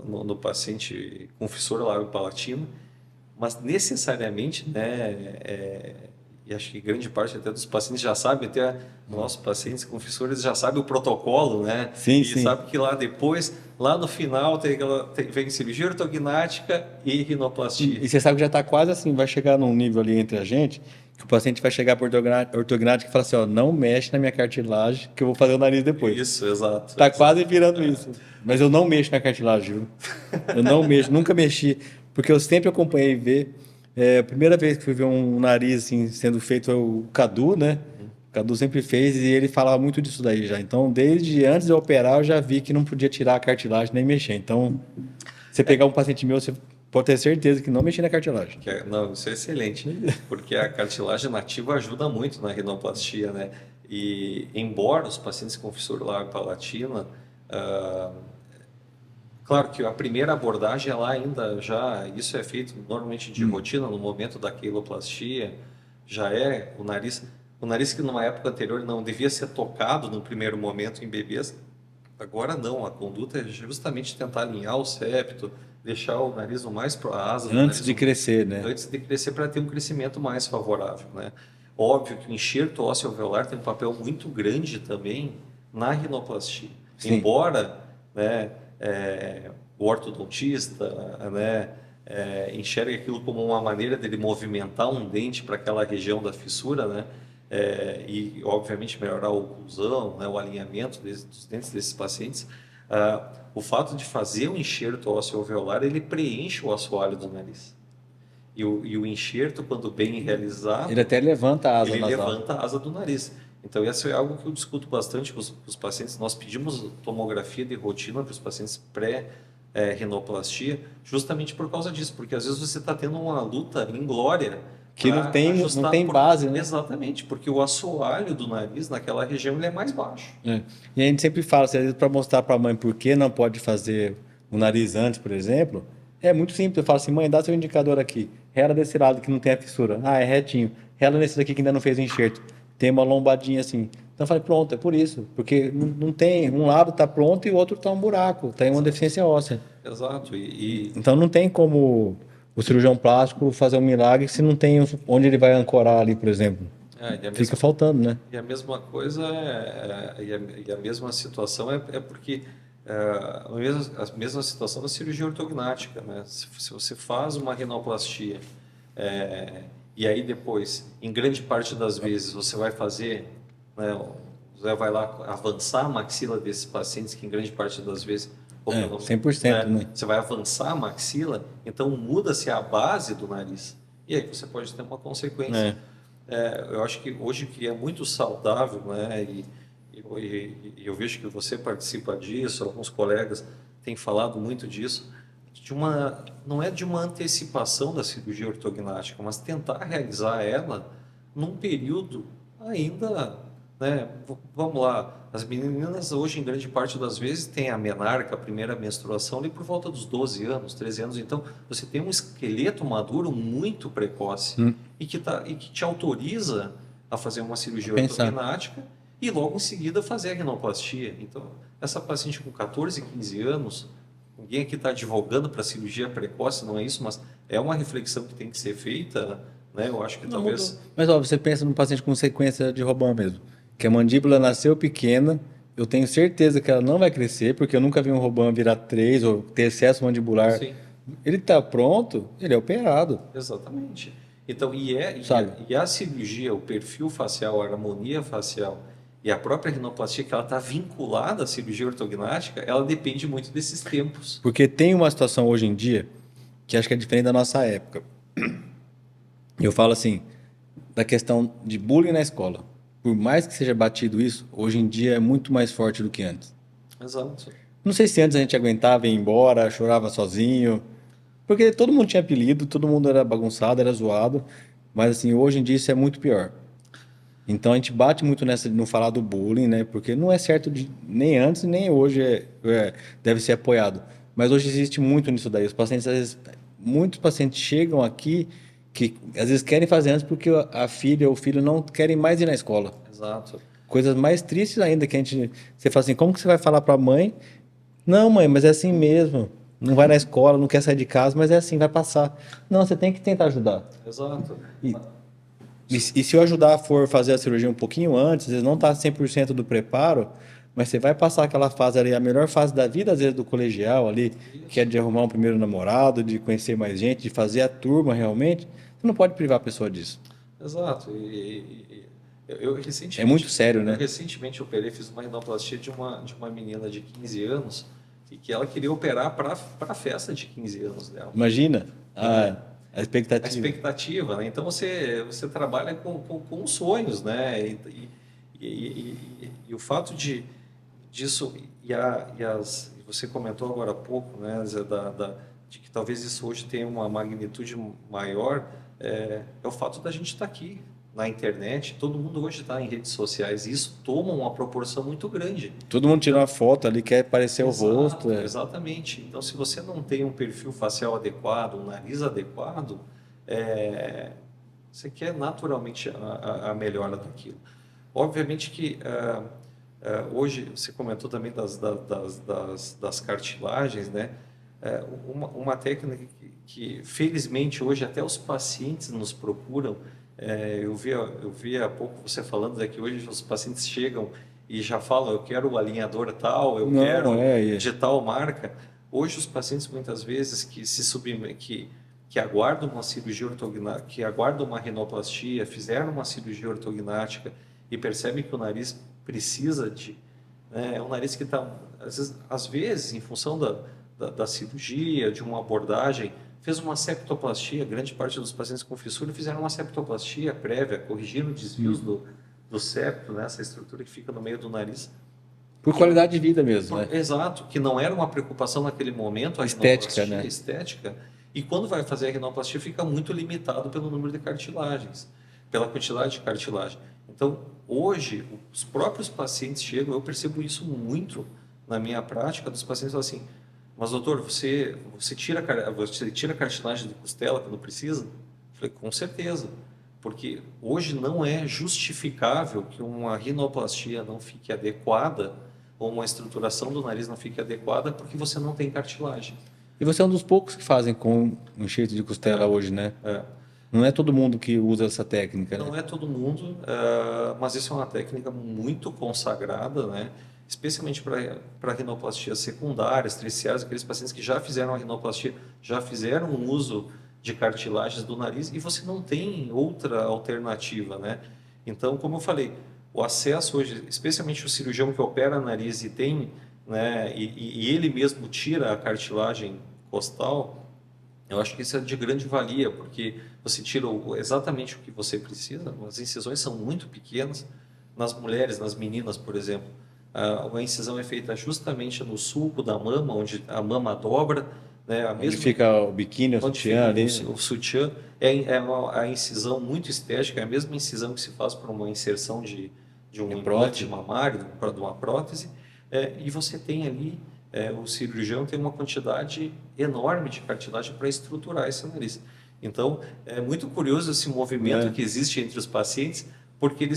no paciente com fissura lábio-palatina, mas necessariamente, né, e acho que grande parte até dos pacientes já sabem, até nossos pacientes com fissura, eles já sabem o protocolo, né? Sim, E sim. sabe que lá depois, lá no final, vem cirurgia ortognática e rinoplastia. E você sabe que já está quase assim, vai chegar num nível ali entre a gente, que o paciente vai chegar para ortognática e falar assim, ó, não mexe na minha cartilagem, que eu vou fazer o nariz depois. Isso, exato. Tá quase virando isso. Mas eu não mexo na cartilagem, viu? Eu não mexo, nunca mexi, porque eu sempre acompanhei ver. A primeira vez que fui ver um nariz assim, sendo feito foi o Cadu, né? O Cadu sempre fez e ele falava muito disso daí já. Então, desde antes de eu operar, eu já vi que não podia tirar a cartilagem nem mexer. Então, você pegar um paciente meu, você pode ter certeza que não mexer na cartilagem. Não, isso é excelente, porque a cartilagem nativa ajuda muito na rinoplastia, né? E embora os pacientes com fissura lábio-palatina, claro que a primeira abordagem ela ainda já, isso é feito normalmente de rotina no momento da queiloplastia, já é o nariz que numa época anterior não devia ser tocado no primeiro momento em bebês, agora não, a conduta é justamente tentar alinhar o septo, deixar o nariz o mais a asa do Antes nariz de crescer, né? antes de crescer para ter um crescimento mais favorável, né? Óbvio que o enxerto ósseo alveolar tem um papel muito grande também na rinoplastia. Sim. Embora, né, o ortodontista, né, enxergue aquilo como uma maneira dele movimentar um dente para aquela região da fissura, né, e obviamente melhorar a oclusão, né, o alinhamento dos dentes desses pacientes, o fato de fazer o enxerto ósseo alveolar, ele preenche o assoalho do nariz. E o enxerto, quando bem realizado, Ele até levanta a asa ele nasal. levanta a asa do nariz. Então, isso é algo que eu discuto bastante com os pacientes. Nós pedimos tomografia de rotina para os pacientes pré-rinoplastia, justamente por causa disso, porque às vezes você está tendo uma luta inglória Que não tem base, né? Exatamente, porque o assoalho do nariz naquela região ele é mais baixo. E a gente sempre fala, às vezes, para mostrar para a mãe por que não pode fazer o nariz antes, por exemplo, é muito simples. Eu falo assim, mãe, dá seu indicador aqui. Rela desse lado que não tem a fissura. Ah, é retinho. Rela nesse daqui que ainda não fez o enxerto. Tem uma lombadinha assim. Então eu falei, pronto, é por isso. Porque não tem, um lado está pronto e o outro está um buraco, está em uma deficiência óssea. Exato. Então não tem como o cirurgião plástico fazer um milagre se não tem onde ele vai ancorar ali, por exemplo. Fica faltando, né? E a mesma coisa e a mesma situação é porque a mesma situação da cirurgia ortognática, né? Se você faz uma rinoplastia e aí depois, em grande parte das vezes, você vai fazer, né, você vai lá avançar a maxila desses pacientes, que em grande parte das vezes 100%, né? Você vai avançar a maxila, então muda-se a base do nariz. E aí você pode ter uma consequência. Eu acho que hoje que é muito saudável, né? E eu vejo que você participa disso, alguns colegas têm falado muito disso, não é de uma antecipação da cirurgia ortognática, mas tentar realizar ela num período ainda, né? Vamos lá, as meninas hoje, em grande parte das vezes, têm a menarca, a primeira menstruação, ali por volta dos 12 anos, 13 anos. Então, você tem um esqueleto maduro muito precoce e que te autoriza a fazer uma cirurgia ortognática e logo em seguida fazer a rinoplastia. Então, essa paciente com 14, 15 anos, ninguém aqui está advogando para cirurgia precoce, não é isso, mas é uma reflexão que tem que ser feita, né? Eu acho que talvez... Mas ó, você pensa num paciente com sequência de Robin mesmo, que a mandíbula nasceu pequena, eu tenho certeza que ela não vai crescer, porque eu nunca vi um Robin virar 3 ou ter excesso mandibular. Sim. Ele está pronto, ele é operado. Exatamente. Então, e a cirurgia, o perfil facial, a harmonia facial e a própria rinoplastia, que ela está vinculada à cirurgia ortognática, ela depende muito desses tempos. Porque tem uma situação hoje em dia que acho que é diferente da nossa época. Eu falo assim, da questão de bullying na escola. Por mais que seja batido isso, hoje em dia é muito mais forte do que antes. Exato. Não sei se antes a gente aguentava ir embora, chorava sozinho, porque todo mundo tinha apelido, todo mundo era bagunçado, era zoado, mas assim, hoje em dia isso é muito pior. Então a gente bate muito nessa de não falar do bullying, né? Porque não é certo nem antes nem hoje deve ser apoiado. Mas hoje existe muito nisso daí. Os pacientes, às vezes, muitos pacientes chegam aqui que às vezes querem fazer antes porque a filha ou o filho não querem mais ir na escola. Exato. Coisas mais tristes ainda que você fala assim, como que você vai falar para a mãe? Não, mãe, mas é assim mesmo. Não vai na escola, não quer sair de casa, mas é assim, vai passar. Não, você tem que tentar ajudar. Exato. E se eu ajudar for fazer a cirurgia um pouquinho antes, às vezes não está 100% do preparo, mas você vai passar aquela fase ali, a melhor fase da vida, às vezes do colegial ali, que é de arrumar um primeiro namorado, de conhecer mais gente, de fazer a turma realmente, você não pode privar a pessoa disso. Exato. Eu É muito sério, eu né? recentemente operei, fiz uma rinoplastia de uma menina de 15 anos e que ela queria operar para a festa de 15 anos dela. Imagina a A expectativa. expectativa, né? Então você trabalha com sonhos, né? E o fato disso, você comentou agora há pouco, né, Zé, de que talvez isso hoje tenha uma magnitude maior, é o fato da gente estar aqui na internet, todo mundo hoje está em redes sociais, e isso toma uma proporção muito grande. Todo mundo tira uma foto ali, quer aparecer o Exato, rosto. exatamente. Então, se você não tem um perfil facial adequado, um nariz adequado, você quer naturalmente a melhora daquilo. Obviamente que hoje, você comentou também das cartilagens, né? Uma técnica que, felizmente, hoje até os pacientes nos procuram. Eu vi há pouco você falando que hoje os pacientes chegam e já falam, eu quero o alinhador tal, eu quero de tal marca. Hoje os pacientes muitas vezes que aguardam uma cirurgia ortognática, que aguardam uma rinoplastia, fizeram uma cirurgia ortognática e percebem que o nariz precisa é um nariz que está, às vezes, em função da cirurgia, de uma abordagem, fez uma septoplastia. Grande parte dos pacientes com fissura fizeram uma septoplastia prévia, corrigindo desvios do septo, né, essa estrutura que fica no meio do nariz. Por qualidade de vida mesmo, né? Exato, que não era uma preocupação naquele momento, a estética, né? Estética. E quando vai fazer a rinoplastia, fica muito limitado pelo número de cartilagens, pela quantidade de cartilagem. Então, hoje, os próprios pacientes chegam, eu percebo isso muito na minha prática, dos pacientes falam assim, mas doutor, você tira a cartilagem de costela quando precisa? Eu falei, com certeza, porque hoje não é justificável que uma rinoplastia não fique adequada ou uma estruturação do nariz não fique adequada porque você não tem cartilagem. E você é um dos poucos que fazem com enxerto de costela hoje, né? Não é todo mundo que usa essa técnica, né? Não é todo mundo, mas isso é uma técnica muito consagrada, né? Especialmente para rinoplastias secundárias, terciárias, aqueles pacientes que já fizeram a rinoplastia, já fizeram um uso de cartilagens do nariz e você não tem outra alternativa, né? Então, como eu falei, o acesso hoje, especialmente o cirurgião que opera nariz e tem, né, e ele mesmo tira a cartilagem costal, eu acho que isso é de grande valia, porque você tira exatamente o que você precisa, as incisões são muito pequenas, nas mulheres, nas meninas, por exemplo, a incisão é feita justamente no sulco da mama, onde a mama dobra, né, Onde fica o biquíni, o sutiã ali. O sutiã a incisão muito estética, é a mesma incisão que se faz para uma inserção de um implante mamário, de uma prótese, e você tem ali, o cirurgião tem uma quantidade enorme de cartilagem para estruturar esse nariz. Então, é muito curioso esse movimento que existe entre os pacientes, porque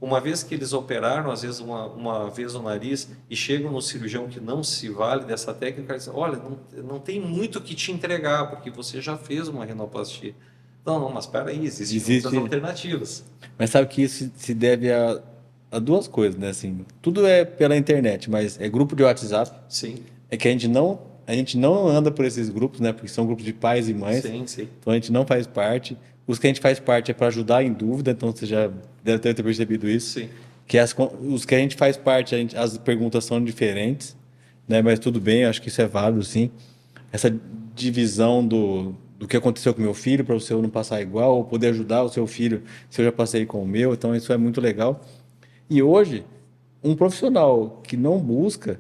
uma vez que eles operaram, às vezes uma vez o nariz, e chegam no cirurgião que não se vale dessa técnica, dizem, olha, não tem muito o que te entregar, porque você já fez uma rinoplastia. Não, mas espera aí, existem outras alternativas. Mas sabe que isso se deve a duas coisas, né? Assim, tudo é pela internet, mas é grupo de WhatsApp. Sim. É que a gente não anda por esses grupos, né? Porque são grupos de pais e mães. Sim, sim. Então a gente não faz parte. Os que a gente faz parte é para ajudar em dúvida, então você já deve ter percebido isso. Sim. Que os que a gente faz parte, as perguntas são diferentes, né? Mas tudo bem, eu acho que isso é válido, sim. Essa divisão do que aconteceu com meu filho, para o seu não passar igual, ou poder ajudar o seu filho se eu já passei com o meu. Então, isso é muito legal. E hoje, um profissional que não busca,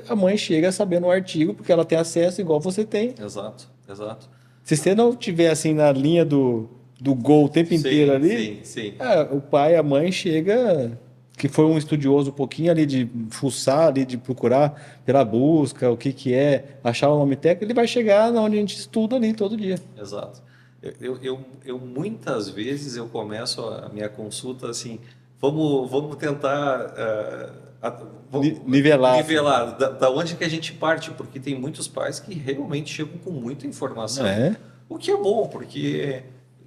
a mãe chega sabendo o artigo, porque ela tem acesso igual você tem. Exato, exato. Se você não tiver assim na linha do gol o tempo inteiro ali, o pai, a mãe chega, que foi um estudioso um pouquinho ali de fuçar, ali de procurar pela busca, o que que é, achar o nome técnico, ele vai chegar onde a gente estuda ali todo dia. Exato. Eu muitas vezes eu começo a minha consulta assim, vamos tentar Nivelar. nivelar da onde que a gente parte, porque tem muitos pais que realmente chegam com muita informação, o que é bom, porque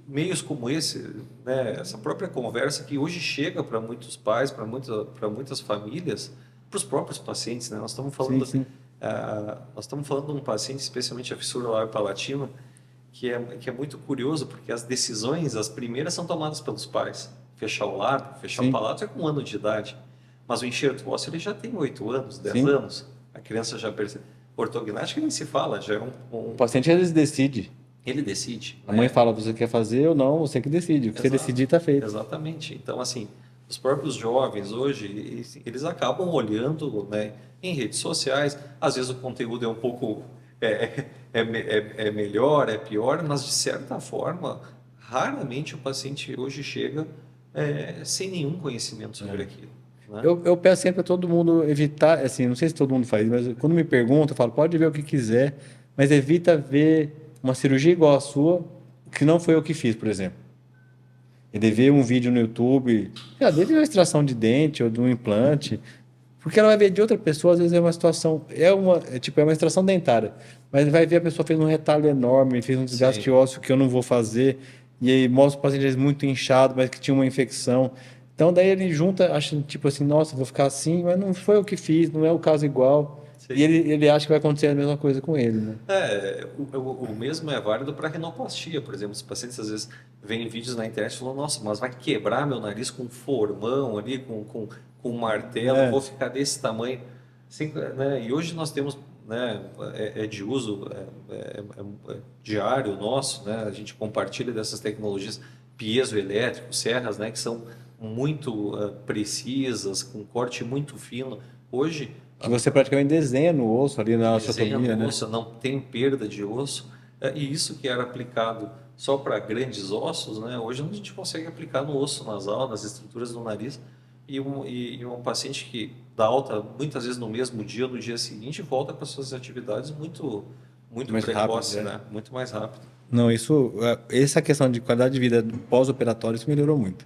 meios como esse, né, essa própria conversa que hoje chega para muitos pais, para muitas famílias, para os próprios pacientes, né? Nós estamos falando, Sim. nós estamos falando de um paciente, especialmente a fissura lábio-palatina, que é muito curioso, porque as decisões, as primeiras são tomadas pelos pais. Fechar o lábio, fechar o palato é com 1 ano de idade. Mas o enxerto ósseo ele já tem 8 anos, 10 anos. A criança já percebe. Ortognática nem se fala, já é O paciente às vezes decide. Ele decide. A mãe fala, você quer fazer ou não, você que decide. O que você decidir está feito. Exatamente. Então, assim, os próprios jovens hoje, eles acabam olhando, né, em redes sociais. Às vezes o conteúdo é um pouco... É melhor, é pior, mas de certa forma, raramente o paciente hoje chega sem nenhum conhecimento sobre aquilo. Né? Eu peço sempre a todo mundo evitar, assim, não sei se todo mundo faz, mas quando me perguntam, eu falo, pode ver o que quiser, mas evita ver uma cirurgia igual a sua, que não foi eu que fiz, por exemplo. Ele vê um vídeo no YouTube, dele uma extração de dente ou de um implante, porque ela vai ver de outra pessoa, às vezes é uma situação, é uma extração dentária, mas vai ver a pessoa fez um retalho enorme, fez um desgaste ósseo que eu não vou fazer, e aí mostra o paciente às vezes muito inchado, mas que tinha uma infecção. Então daí ele junta, acha tipo assim, nossa, vou ficar assim, mas não foi eu que fiz, não é o caso igual. Sim. E ele acha que vai acontecer a mesma coisa com ele, né? O mesmo é válido para rinoplastia, por exemplo. Os pacientes às vezes veem vídeos na internet e falam, nossa, mas vai quebrar meu nariz com um formão ali, com um martelo, vou ficar desse tamanho. Assim, né? E hoje nós temos, né, de uso diário nosso, né? A gente compartilha dessas tecnologias piezoelétricos, serras, né, que são muito precisas, com corte muito fino. Hoje... Que você praticamente desenha no osso ali na osteotomia, né? Osso, não tem perda de osso. E isso que era aplicado só para grandes ossos, né? Hoje a gente consegue aplicar no osso nasal, nas estruturas do nariz. E um paciente que dá alta muitas vezes no mesmo dia ou no dia seguinte volta para suas atividades muito precoce, né? Muito mais rápido. Não, essa questão de qualidade de vida pós-operatório, isso melhorou muito.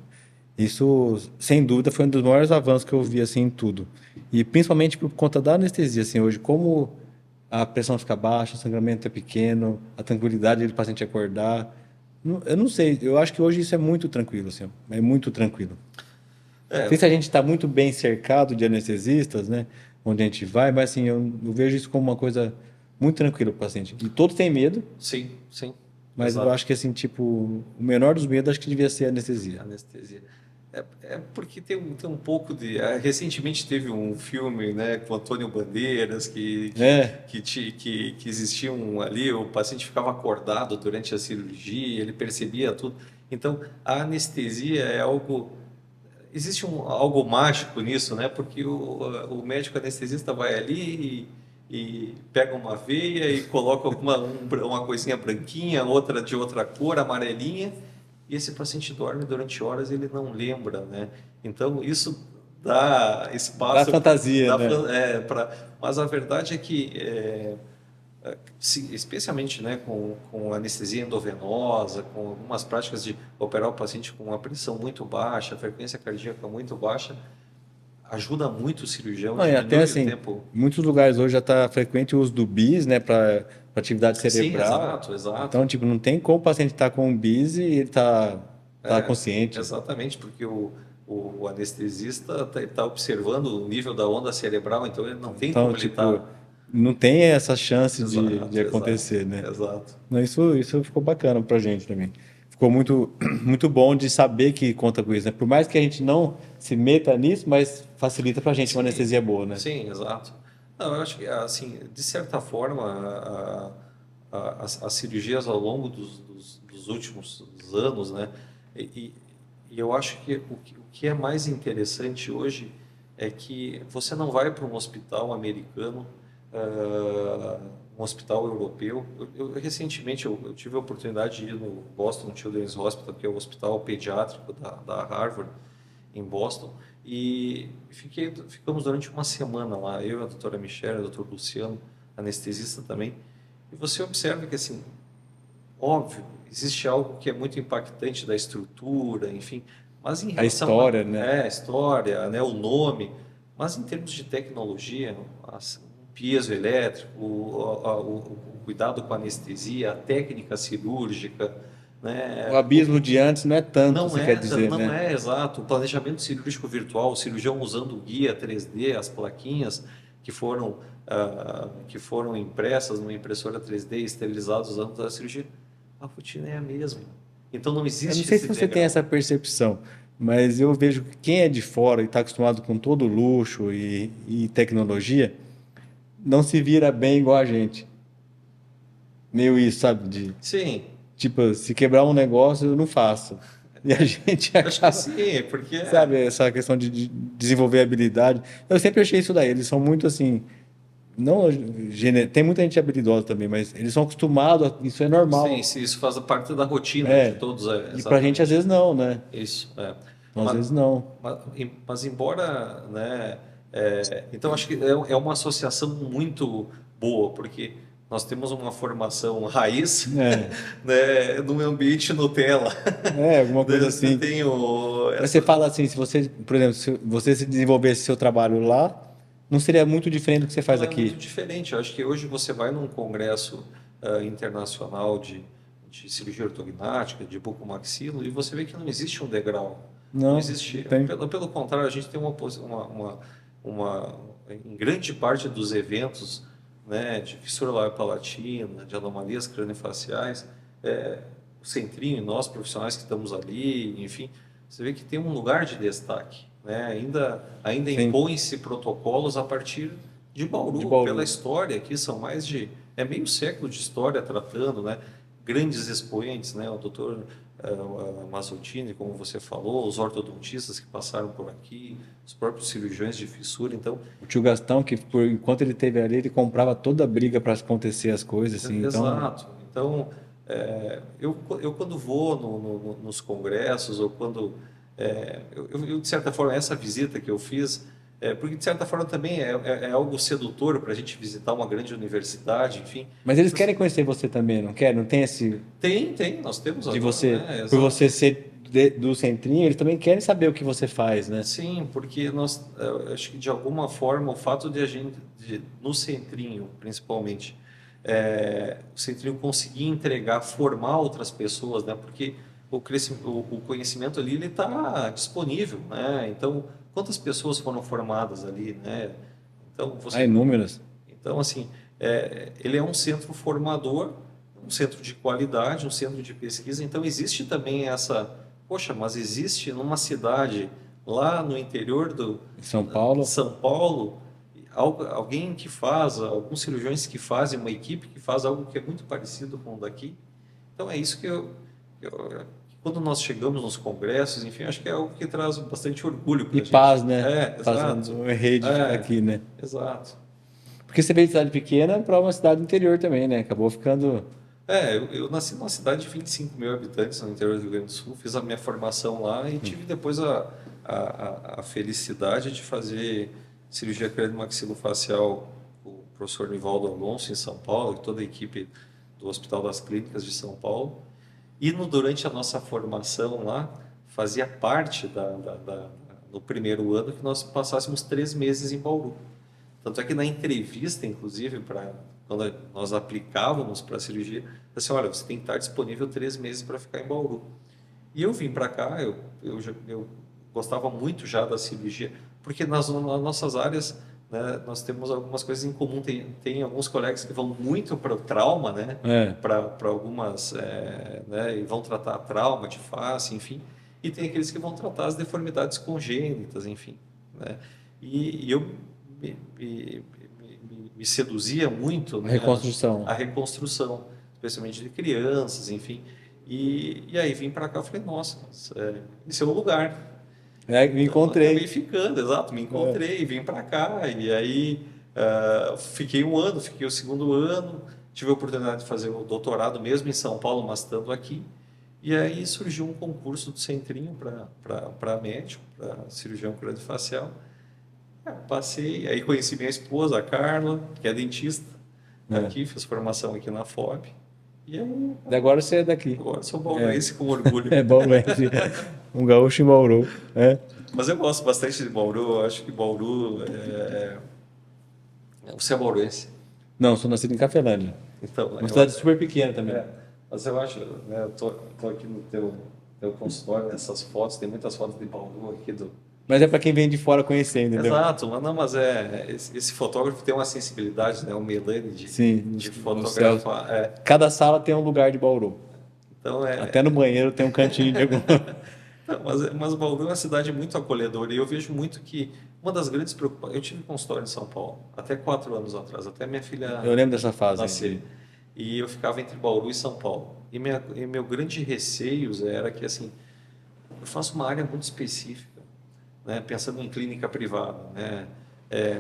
Isso, sem dúvida, foi um dos maiores avanços que eu vi assim, em tudo. E principalmente por conta da anestesia. Assim, hoje, como a pressão fica baixa, o sangramento é pequeno, a tranquilidade do paciente acordar. Eu não sei, eu acho que hoje isso é muito tranquilo. Assim, é muito tranquilo. Não sei se a gente está muito bem cercado de anestesistas, né? Onde a gente vai, mas assim, eu vejo isso como uma coisa muito tranquila para o paciente. E todos têm medo. Sim. Mas eu acho que assim, tipo, o menor dos medos acho que devia ser a anestesia. Porque tem um pouco de... recentemente teve um filme, né, com Antônio Bandeiras que existia ali, o paciente ficava acordado durante a cirurgia, ele percebia tudo. Então, a anestesia é algo... Existe algo mágico nisso, né? Porque o médico anestesista vai ali e pega uma veia e coloca uma coisinha branquinha, outra de outra cor, amarelinha, e esse paciente dorme durante horas e ele não lembra, né? Então, isso dá espaço... Dá fantasia, né? Mas a verdade é que, especialmente, né, com anestesia endovenosa, com algumas práticas de operar o paciente com uma pressão muito baixa, frequência cardíaca muito baixa, ajuda muito o cirurgião. Não, e até assim, em muitos lugares hoje já está frequente o uso do bis, né, para atividade cerebral. Sim, exato. Então, tipo, não tem como o paciente estar com um bis e ele tá consciente. Exatamente, porque o anestesista está observando o nível da onda cerebral, então ele não tem como ele estar... Não tem essa chance de acontecer, né? Exato. Não, isso ficou bacana pra gente também. Ficou muito, muito bom de saber que conta com isso, né? Por mais que a gente não se meta nisso, mas facilita pra gente uma anestesia boa, né? Sim, exato. Não, eu acho que, assim, de certa forma, as cirurgias ao longo dos últimos anos, né? E, e eu acho que o que é mais interessante hoje é que você não vai para um hospital americano, um hospital europeu. Recentemente eu tive a oportunidade de ir no Boston Children's Hospital, que é o hospital pediátrico da Harvard, em Boston, e ficamos durante uma semana lá, eu, a doutora Michelle, o doutor Luciano, anestesista também, e você observa que, assim, óbvio, existe algo que é muito impactante da estrutura, enfim, mas em A relação história, né? a história, né, o nome, mas em termos de tecnologia, o piezo elétrico, o cuidado com a anestesia, a técnica cirúrgica, O né, abismo de antes não é tanto, você quer dizer, não né? é exato. O planejamento cirúrgico virtual, o cirurgião usando o guia 3D, as plaquinhas que foram impressas numa impressora 3D e esterilizadas usando a cirurgia, a rotina é a mesma. Então não Eu não existe sei se esse você tem degrau. essa percepção, mas eu vejo que quem é de fora e está acostumado com todo luxo e tecnologia, não se vira bem igual a gente. Meio isso, sabe? Sim, Tipo, se quebrar um negócio, eu não faço. E a gente acho que acaba, sim, porque sabe, essa questão de desenvolver habilidade. Eu sempre achei isso daí. Eles são muito assim. Não, tem muita gente habilidosa também, mas eles são acostumados, isso é sim, normal. sim, isso faz parte da rotina de É. todos, E pra gente às exatamente. vezes não, né? Isso, é. Então, às Mas, vezes não. mas embora, né, então acho que é uma associação muito boa, porque nós temos uma formação raiz, É, né, num ambiente Nutella. alguma Né, coisa você assim. tem Mas você essa. fala assim, se você, por exemplo, se você se desenvolvesse seu trabalho lá, não seria muito diferente do que você faz Não é muito aqui. diferente. Eu acho que hoje você vai num congresso internacional de cirurgia ortognática, de bucomaxilo, e você vê que não existe um degrau. Não Não, não existe. tem. Pelo contrário, a gente tem em grande parte dos eventos, né, de fissura labial palatina, de anomalias craniofaciais, o centrinho e nós profissionais que estamos ali, enfim, você vê que tem um lugar de destaque, né? Ainda Sim, impõem-se protocolos a partir de de Bauru, pela Bauru. história aqui, são mais de meio século de história tratando, né? Grandes expoentes, né? O doutor Mazzottini, como você falou, os ortodontistas que passaram por aqui, os próprios cirurgiões de fissura. Então, O tio Gastão, que por enquanto ele teve ali, ele comprava toda a briga para acontecer as coisas, assim. Então, exato. Então, eu quando vou nos congressos, ou quando. De certa forma, essa visita que eu fiz, porque de certa forma também é algo sedutor para a gente visitar uma grande universidade, enfim. mas eles querem conhecer você também, não quer? Não tem esse Nós temos de agora, você, né? por Exato. você ser do centrinho, eles também querem saber o que você faz, né? Sim, porque eu acho que de alguma forma o fato de a gente, no centrinho principalmente, o centrinho conseguir entregar, formar outras pessoas, né? Porque o conhecimento ali ele está disponível, né? Então, quantas pessoas foram formadas ali, né? Então, Há inúmeras. então assim, ele é um centro formador, um centro de qualidade, um centro de pesquisa. Então, existe também poxa, mas existe numa cidade lá no interior Em São de Paulo, São Paulo, alguém que faz, alguns cirurgiões que fazem, uma equipe que faz algo que é muito parecido com o daqui. Então é isso quando nós chegamos nos congressos, enfim, acho que é algo que traz bastante orgulho para e a gente. paz, né? Exato. Fazendo, eu errei de ficar É, aqui, né? exato. Porque você veio de cidade pequena para uma cidade interior também, né? Acabou ficando. Eu nasci numa cidade de 25 mil habitantes no interior do Rio Grande do Sul, fiz a minha formação lá e tive depois a felicidade de fazer cirurgia craniomaxilofacial com o professor Nivaldo Alonso em São Paulo e toda a equipe do Hospital das Clínicas de São Paulo. E durante a nossa formação lá, fazia parte no primeiro ano que nós passássemos 3 meses em Bauru. Tanto é que na entrevista, inclusive, quando nós aplicávamos para a cirurgia, assim, olha, você tem que estar disponível 3 meses para ficar em Bauru. E eu vim para cá, eu gostava muito já da cirurgia, porque nas nossas áreas, né, nós temos algumas coisas em comum. Tem alguns colegas que vão muito para o trauma, né, É. para algumas, né, e vão tratar trauma de face, enfim, e tem aqueles que vão tratar as deformidades congênitas, enfim, né, e eu me seduzia muito, A né, reconstrução. a reconstrução. especialmente de crianças, enfim. E aí vim para cá, eu falei, nossa, esse é o lugar. Me Então, encontrei. acabei ficando, exato, me encontrei, vim para cá, e aí fiquei um ano, fiquei o segundo ano, tive a oportunidade de fazer o doutorado mesmo em São Paulo, mas estando aqui, e aí surgiu um concurso do Centrinho para médico, para cirurgião craniofacial. Passei, aí conheci minha esposa, a Carla, que é dentista, aqui, fiz formação aqui na FOB, e aí E agora você é daqui. agora sou bauruense com orgulho. É bauruense. Um gaúcho em Bauru. Mas eu gosto bastante de Bauru, eu acho que Bauru você é bauruense. Não, sou nascido em Cafelândia. Então, Uma cidade super pequena também. mas eu acho, né, eu tô aqui no teu consultório, nessas fotos, tem muitas fotos de Bauru aqui do... Mas é para quem vem de fora conhecer, entendeu? Exato, mas não, mas esse fotógrafo tem uma sensibilidade, né, o Melanie Sim, de no céu. fotografar. Cada sala tem um lugar de Bauru. Então Até no banheiro tem um cantinho de algum... Não, mas Bauru é uma cidade muito acolhedora e eu vejo muito que uma das grandes preocupações... Eu tive consultório em São Paulo, até 4 anos atrás, até minha filha Eu lembro dessa fase. nascer. E eu ficava entre Bauru e São Paulo. E meu grande receio era que, assim, eu faço uma área muito específica, né, pensando em clínica privada, né,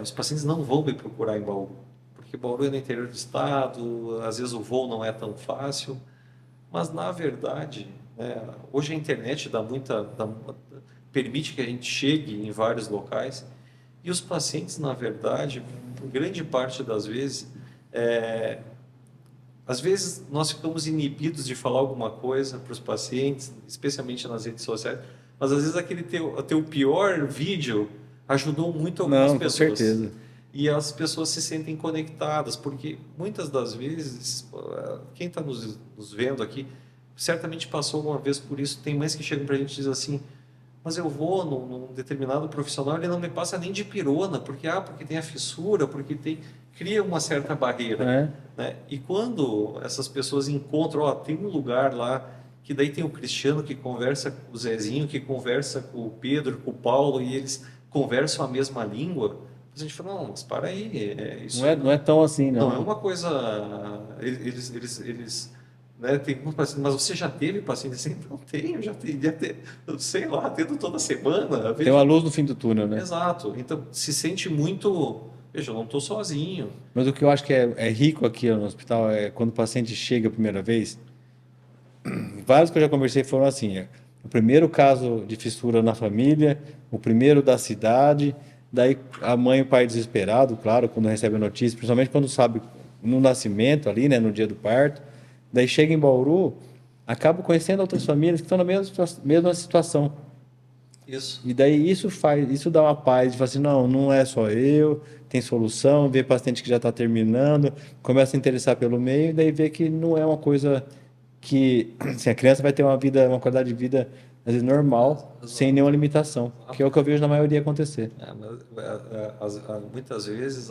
os pacientes não vão me procurar em Bauru, porque Bauru é no interior do estado, às vezes o voo não é tão fácil, mas na verdade, né, hoje a internet permite que a gente chegue em vários locais e os pacientes, na verdade, por grande parte das vezes, às vezes nós ficamos inibidos de falar alguma coisa para os pacientes, especialmente nas redes sociais, mas às vezes aquele teu pior vídeo ajudou muito algumas pessoas. Com certeza. E as pessoas se sentem conectadas, porque muitas das vezes, quem está nos vendo aqui, certamente passou alguma vez por isso. Tem mães que chegam para a gente e dizem assim, mas eu vou num determinado profissional, ele não me passa nem de pirona, porque tem a fissura, cria uma certa barreira. Né? E quando essas pessoas encontram, tem um lugar lá, que daí tem o Cristiano que conversa com o Zezinho, que conversa com o Pedro, com o Paulo, e eles conversam a mesma língua, a gente fala, não, mas para aí, isso não é tão assim, não. Não é uma coisa... Eles né, tem um paciente, mas você já teve paciente assim? Não tenho, já teria, sei lá, tendo toda semana. Tem uma luz no fim do túnel, né? Exato. Então, se sente muito... Veja, eu não estou sozinho. Mas o que eu acho que é rico aqui no hospital é quando o paciente chega a primeira vez. Vários que eu já conversei foram assim: o primeiro caso de fissura na família, o primeiro da cidade, daí a mãe e o pai desesperado, claro, quando recebe a notícia, principalmente quando sabe no nascimento ali, né, no dia do parto. Daí chega em Bauru, acaba conhecendo outras famílias que estão na mesma situação. Isso. E daí isso dá uma paz de falar assim, não é só eu, tem solução, vê paciente que já está terminando, começa a interessar pelo meio, e daí vê que não é uma coisa que assim, a criança vai ter uma qualidade de vida às vezes normal, sem nenhuma limitação, que é o que eu vejo na maioria acontecer. Muitas vezes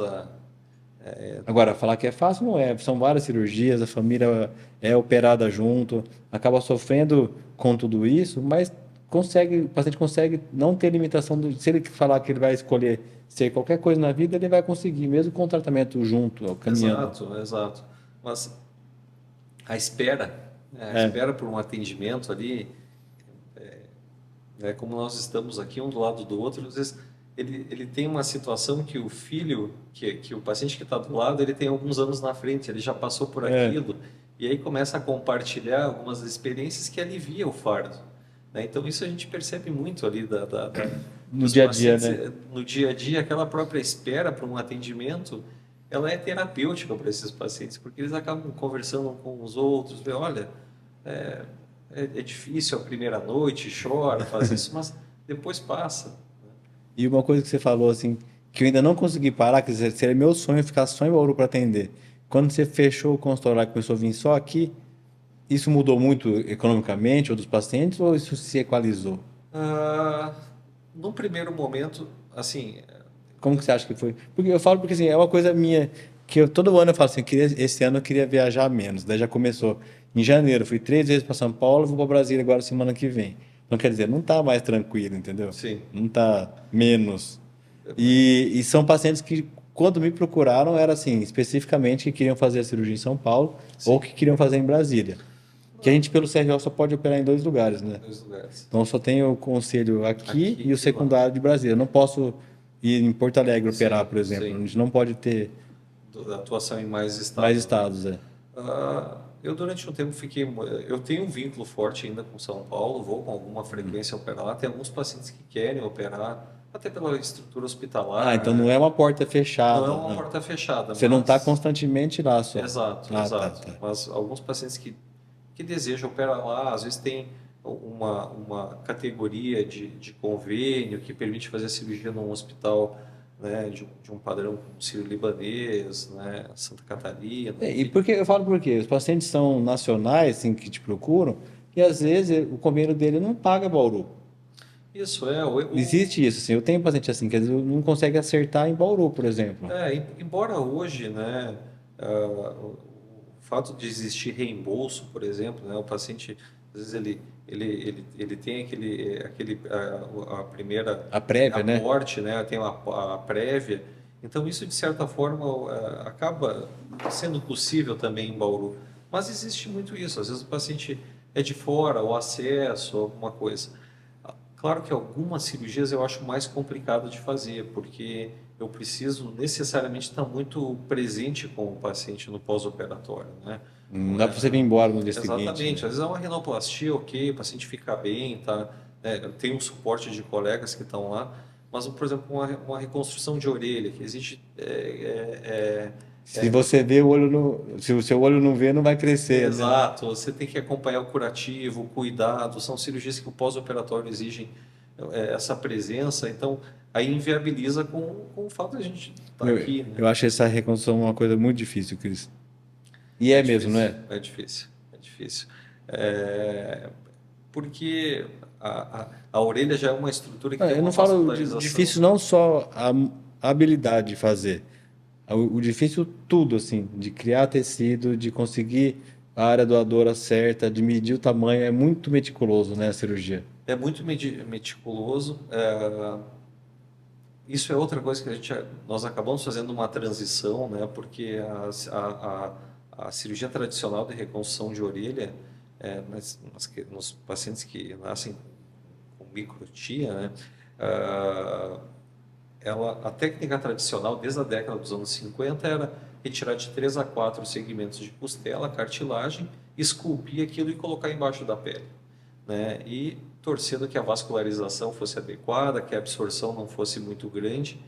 Agora, falar que é fácil não é, são várias cirurgias, a família é operada junto, acaba sofrendo com tudo isso, mas o paciente consegue não ter limitação, se ele falar que ele vai escolher ser qualquer coisa na vida, ele vai conseguir, mesmo com o tratamento junto, caminhando. Exato. Mas a espera, a espera por um atendimento ali, como nós estamos aqui um do lado do outro, às vezes ele tem uma situação que o filho, que o paciente que está do lado, ele tem alguns anos na frente, ele já passou por aquilo, e aí começa a compartilhar algumas experiências que alivia o fardo. Né? Então isso a gente percebe muito ali no dia a dia, né? No dia a dia, aquela própria espera para um atendimento, ela é terapêutica para esses pacientes, porque eles acabam conversando com os outros, olha, é difícil a primeira noite, chora, faz isso, mas depois passa. E uma coisa que você falou, assim, que eu ainda não consegui parar, que seria meu sonho ficar só em Bauru para atender. Quando você fechou o consultório e começou a vir só aqui, isso mudou muito economicamente, ou dos pacientes, ou isso se equalizou? No primeiro momento, assim... Como que você acha que foi? Porque assim, é uma coisa minha, todo ano eu falo assim, esse ano eu queria viajar menos. Daí já começou em janeiro, fui 3 vezes para São Paulo, vou para Brasília agora semana que vem. Então, quer dizer, não está mais tranquilo, entendeu? Sim. Não está menos. E são pacientes que quando me procuraram, era assim, especificamente que queriam fazer a cirurgia em São Paulo ou que queriam fazer em Brasília. Que a gente, pelo CRO, só pode operar em 2 lugares, né? 2 lugares. Então, só tem o conselho aqui e o lá. secundário de Brasília. Eu não posso ir em Porto Alegre operar, por exemplo. sim. A gente não pode ter Atuação em mais estados. mais estados, Eu durante um tempo eu tenho um vínculo forte ainda com São Paulo, vou com alguma frequência operar lá. Tem alguns pacientes que querem operar, até pela estrutura hospitalar. então não é uma porta fechada. Não é uma porta fechada. Você não está constantemente lá só. Exato, exato. Tá. Mas alguns pacientes que desejam operar lá, às vezes tem uma categoria de convênio que permite fazer a cirurgia num hospital, né, de um padrão como Sírio-Libanês, né, Santa Catarina. E eu falo por quê? Os pacientes são nacionais, assim, que te procuram, e às vezes o convênio dele não paga Bauru. Isso Existe isso, assim. Eu tenho paciente assim, que às vezes não consegue acertar em Bauru, por exemplo. Embora hoje, né, o fato de existir reembolso, por exemplo, né, o paciente, às vezes ele tem a primeira A prévia, né? aporte, né, tem a prévia. Então isso de certa forma acaba sendo possível também em Bauru. Mas existe muito isso. Às vezes o paciente é de fora, o acesso, alguma coisa. Claro que algumas cirurgias eu acho mais complicado de fazer, porque eu preciso necessariamente estar muito presente com o paciente no pós-operatório, né? Não dá para você vir embora no dia seguinte. Exatamente. Né? Às vezes é uma rinoplastia, ok, o paciente fica bem, tá? Tem um suporte de colegas que estão lá, mas, por exemplo, uma reconstrução de orelha, que existe... Se você vê o olho se o seu olho não vê, não vai crescer. Exato, né? Você tem que acompanhar o curativo, o cuidado, são cirurgias que o pós-operatório exigem essa presença, então aí inviabiliza com o fato de a gente estar aqui. Né? Eu acho essa reconstrução uma coisa muito difícil, Cris. E é mesmo, não é? É difícil. Porque a orelha já é uma estrutura que tem Eu uma não falo vascularização. difícil não só a habilidade de fazer. O difícil tudo, assim, de criar tecido, de conseguir a área doadora certa, de medir o tamanho, é muito meticuloso, né, a cirurgia. É muito meticuloso. Isso é outra coisa que nós acabamos fazendo uma transição, né, porque a cirurgia tradicional de reconstrução de orelha, nos pacientes que nascem com microtia, né, a técnica tradicional, desde a década dos anos 50, era retirar de 3 a 4 segmentos de costela, cartilagem, esculpir aquilo e colocar embaixo da pele. Né? E torcendo que a vascularização fosse adequada, que a absorção não fosse muito grande.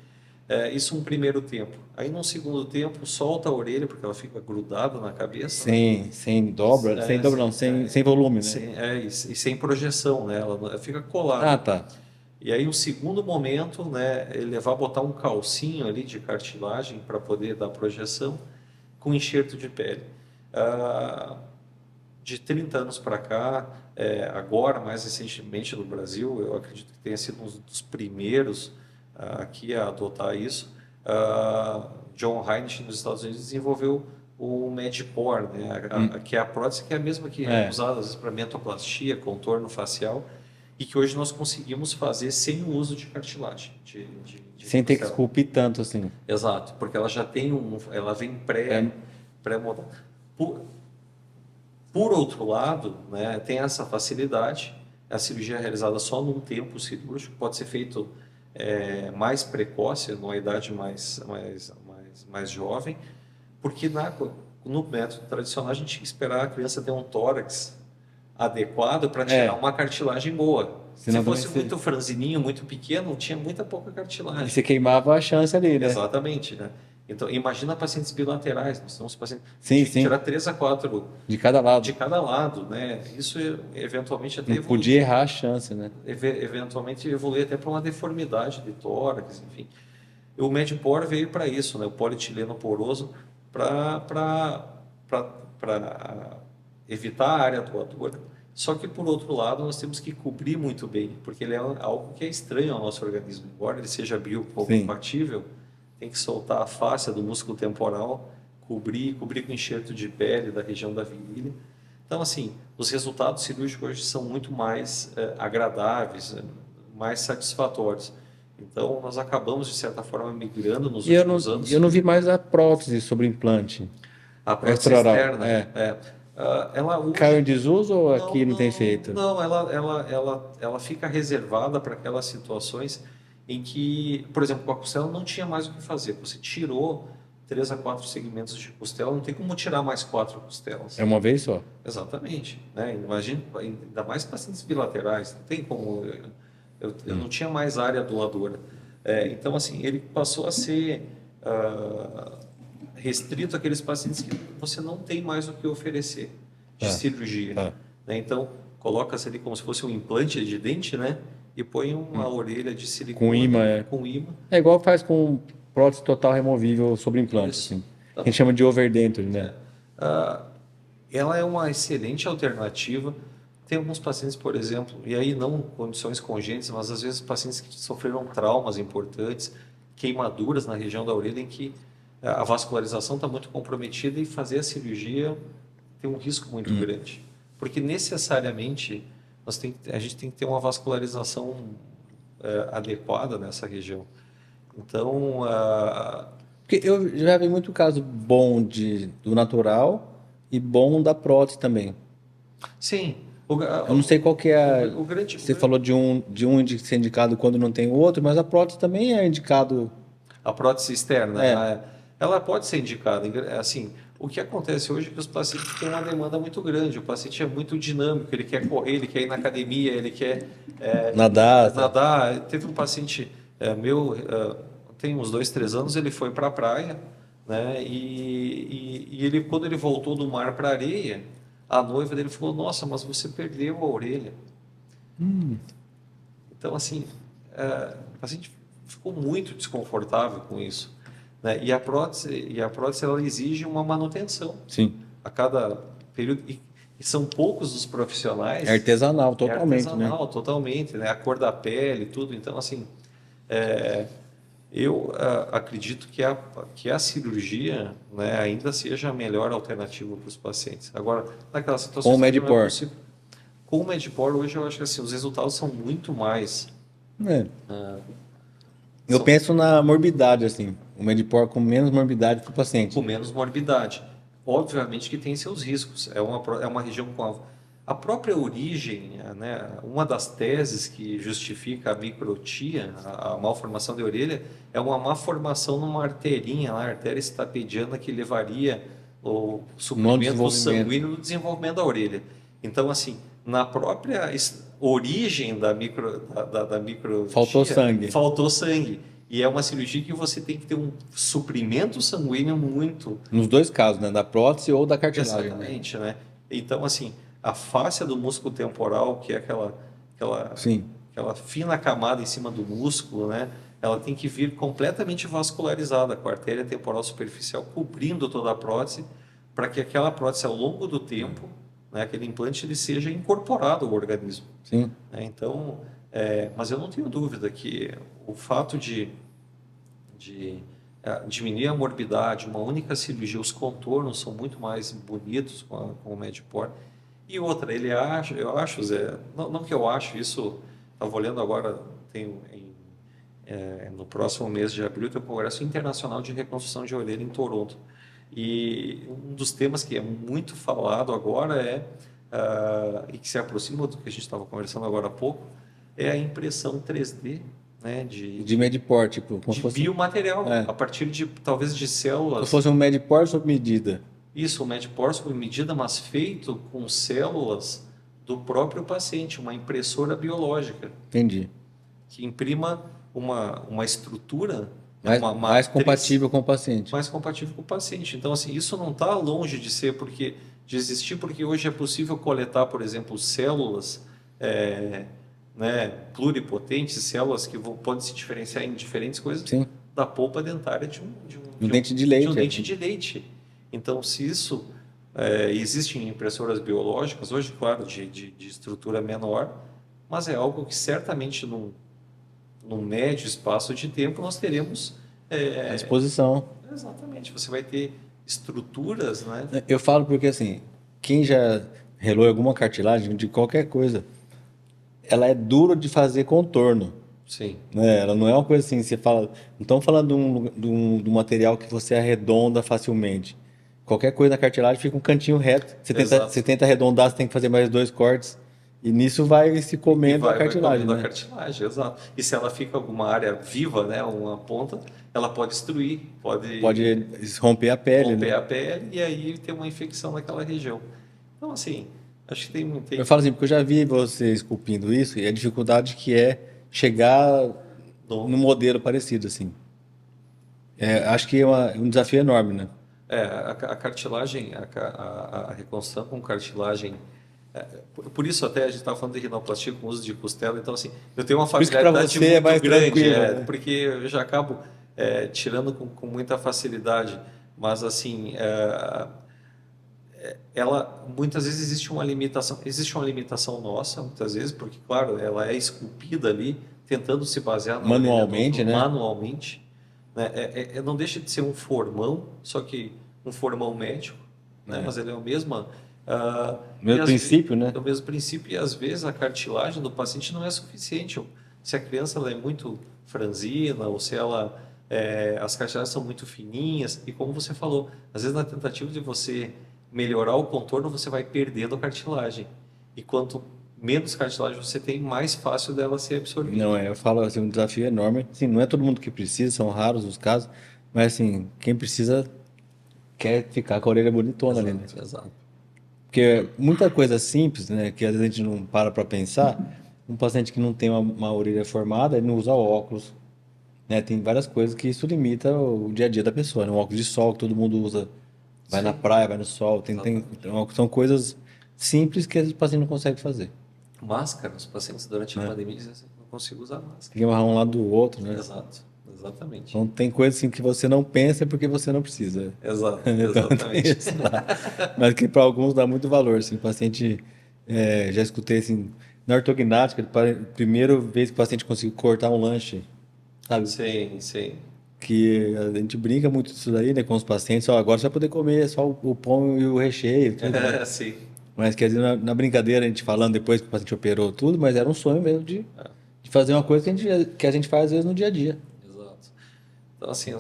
Isso um primeiro tempo. Aí, num segundo tempo, solta a orelha, porque ela fica grudada na cabeça. Sem dobra, sem volume, né? E sem projeção, né? Ela fica colada. Tá. E aí, um segundo momento, né, ele vai botar um calcinho ali de cartilagem para poder dar projeção com enxerto de pele. De 30 anos para cá, agora, mais recentemente no Brasil, eu acredito que tenha sido um dos primeiros aqui a adotar isso. John Heinrich, nos Estados Unidos, desenvolveu o Medipor, né, que é a prótese que é a mesma que é usada às vezes para mentoplastia, contorno facial, e que hoje nós conseguimos fazer sem o uso de cartilagem. Sem ter que esculpir tanto assim. Exato, porque ela já tem ela vem pré-montada. Por outro lado, né, tem essa facilidade, a cirurgia é realizada só num tempo cirúrgico, pode ser feito mais precoce, numa idade mais jovem, porque no método tradicional a gente tinha que esperar a criança ter um tórax adequado para tirar uma cartilagem boa. Se fosse muito franzininho, muito pequeno, tinha pouca cartilagem. E você queimava a chance ali, né? Exatamente, né? Então, imagina pacientes bilaterais, nós temos pacientes sim. tirar 3 a 4 de cada lado, né? Isso eventualmente até não podia errar a chance, né? Eventualmente evolui até para uma deformidade de tórax, enfim. O Medipor veio para isso, né? O polietileno poroso para evitar a área doadora. Só que, por outro lado, nós temos que cobrir muito bem, porque ele é algo que é estranho ao nosso organismo. Embora ele seja biocompatível, tem que soltar a face do músculo temporal, cobrir com enxerto de pele da região da virilha. Então, assim, os resultados cirúrgicos hoje são muito mais agradáveis, mais satisfatórios. Então, nós acabamos, de certa forma, migrando nos E últimos anos. eu não vi mais a prótese sobre implante. A prótese Extraoral, externa, ela hoje, caiu em desuso ou não, aqui não tem feito? não, ela fica reservada para aquelas situações em que, por exemplo, com a costela não tinha mais o que fazer. Você tirou 3 a 4 segmentos de costela, não tem como tirar mais 4 costelas. É uma vez só? Exatamente, né? Imagina, ainda mais pacientes bilaterais, não tem como. Eu não tinha mais área doadora. Então, assim, ele passou a ser restrito àqueles pacientes que você não tem mais o que oferecer de cirurgia. Né? Então, coloca-se ali como se fosse um implante de dente, né? E põe uma orelha de silicone. Com imã, Com imã. É igual faz com prótese total removível sobre implante. Isso. Assim. A gente chama de overdenture, né? Ela é uma excelente alternativa. Tem alguns pacientes, por exemplo, e aí não condições congênitas, mas às vezes pacientes que sofreram traumas importantes, queimaduras na região da orelha, em que a vascularização está muito comprometida e fazer a cirurgia tem um risco muito grande. Porque necessariamente a gente tem que ter uma vascularização adequada nessa região. Então, Porque eu já vi muito caso bom do natural e bom da prótese também. sim. Eu não sei qual que é Você falou de um ser indicado quando não tem o outro, mas a prótese também é indicado. A prótese externa, ela pode ser indicada. Assim, o que acontece hoje é que os pacientes têm uma demanda muito grande. O paciente é muito dinâmico, ele quer correr, ele quer ir na academia, ele quer nadar. Teve um paciente meu, tem uns 2, 3 anos, ele foi para a praia, né? E ele, quando ele voltou do mar para a areia, a noiva dele falou: nossa, mas você perdeu a orelha. Então, assim, o paciente ficou muito desconfortável com isso, né? E a prótese ela exige uma manutenção. Sim. A cada período. E são poucos os profissionais. É artesanal, totalmente. Totalmente, né? A cor da pele, tudo. Então, assim, eu acredito que a cirurgia, né, ainda seja a melhor alternativa para os pacientes. Agora, naquela situação... Com o Medipor. Com o Medipor, hoje eu acho que assim, os resultados são muito mais... Eu penso na morbidade, assim. O Medipor com menos morbidade para o paciente. Com menos morbidade. Obviamente que tem seus riscos. É uma região com a própria origem, né? Uma das teses que justifica a microtia, a malformação de orelha, é uma má formação numa arterinha, a artéria estapediana, que levaria o suprimento sanguíneo no desenvolvimento da orelha. Então, assim, na própria origem da microtia, faltou sangue. E é uma cirurgia que você tem que ter um suprimento sanguíneo muito... Nos dois casos, né? Da prótese ou da cartilagem. Exatamente, né? Então, assim, a fáscia do músculo temporal, que é aquela fina camada em cima do músculo, né? Ela tem que vir completamente vascularizada, com a artéria temporal superficial cobrindo toda a prótese, para que aquela prótese, ao longo do tempo, né, aquele implante, ele seja incorporado ao organismo. Sim. Então, mas eu não tenho dúvida que o fato de diminuir a morbidade, uma única cirurgia, os contornos são muito mais bonitos com o Medipor. E outra, eu acho, Zé, não que eu acho, isso, estava olhando agora, no próximo mês de abril, tem o Congresso Internacional de Reconstrução de Orelha em Toronto. E um dos temas que é muito falado agora e que se aproxima do que a gente estava conversando agora há pouco, é a impressão 3D, né, de Medipor, tipo, como de fosse... biomaterial, a partir talvez de células. Se fosse um Medipor sob medida. Isso, um Medipor sob medida, mas feito com células do próprio paciente, uma impressora biológica. Entendi. Que imprima uma estrutura mais compatível com o paciente. Mais compatível com o paciente. Então, assim, isso não está longe de existir, porque hoje é possível coletar, por exemplo, células pluripotentes, células que podem se diferenciar em diferentes coisas. Sim. Da polpa dentária de um dente de leite. De um dente de leite. Então, se isso... existem impressoras biológicas, hoje, claro, de estrutura menor, mas é algo que certamente num médio espaço de tempo nós teremos... à disposição. Exatamente. Você vai ter estruturas, né? Eu falo porque, assim, quem já relou alguma cartilagem de qualquer coisa, ela é dura de fazer contorno. Sim, Né? Ela não é uma coisa assim, você fala. Não estamos falando de um material que você arredonda facilmente. Qualquer coisa na cartilagem fica um cantinho reto. Você exato. tenta arredondar, você tem que fazer mais 2 cortes. E nisso vai se E comendo a vai cartilagem, comendo a né? cartilagem, exato. E se ela fica alguma área viva, né, uma ponta, ela pode destruir, pode Pode romper a pele, romper né? a pele e aí ter uma infecção naquela região. Então, assim, acho que Eu falo assim, porque eu já vi você esculpindo isso e a dificuldade que é chegar no, num modelo parecido, assim. Acho que é um desafio enorme, né? a cartilagem, a reconstrução com cartilagem. Por isso até a gente estava falando de rinoplastia com uso de costela, então assim, eu tenho uma Por isso que para familiaridade você é muito mais grande, tranquilo, né? porque eu já acabo tirando com muita facilidade, mas assim, ela muitas vezes existe uma limitação nossa, muitas vezes, porque claro, ela é esculpida ali, tentando se basear na orelha Manualmente, né? manualmente, né? Não deixa de ser um formão, só que um formão médico, né? É. Mas ele é o mesmo, e Meu princípio, né? é o mesmo princípio, e às vezes a cartilagem do paciente não é suficiente. Se a criança ela é muito franzina, ou se as cartilagens são muito fininhas, e como você falou, às vezes na tentativa de você melhorar o contorno, você vai perdendo a cartilagem. E quanto menos cartilagem você tem, mais fácil dela ser absorvida. Não é, eu falo assim, um desafio enorme. Assim, não é todo mundo que precisa, são raros os casos, mas assim, quem precisa quer ficar com a orelha bonitona ali, né? Exato, exato. Porque muita coisa simples, né, que às vezes a gente não para pensar, um paciente que não tem uma orelha formada, ele não usa óculos, né? Tem várias coisas que isso limita o dia a dia da pessoa, né? Um óculos de sol que todo mundo usa, vai na Sim, praia, vai no sol, exatamente. então, são coisas simples que o paciente não consegue fazer, Máscara, os pacientes durante a né? pandemia dizem assim, não consigo usar máscara. Tem que amarrar um lado do outro, né? Exato, exatamente. Então tem coisas assim que você não pensa porque você não precisa. Exato, Então tem exatamente. isso lá. Mas que para alguns dá muito valor, assim. O paciente, já escutei assim, na ortognática, primeira vez que o paciente conseguiu cortar um lanche, sabe? Sim, sim. Que a gente brinca muito disso daí, né, com os pacientes. Ó, agora você vai poder comer só o pão e o recheio, tudo, né? Sim. Mas quer dizer, na brincadeira, a gente falando depois que o paciente operou tudo, mas era um sonho mesmo de fazer uma coisa que a gente faz às vezes no dia a dia. Exato. Então, assim,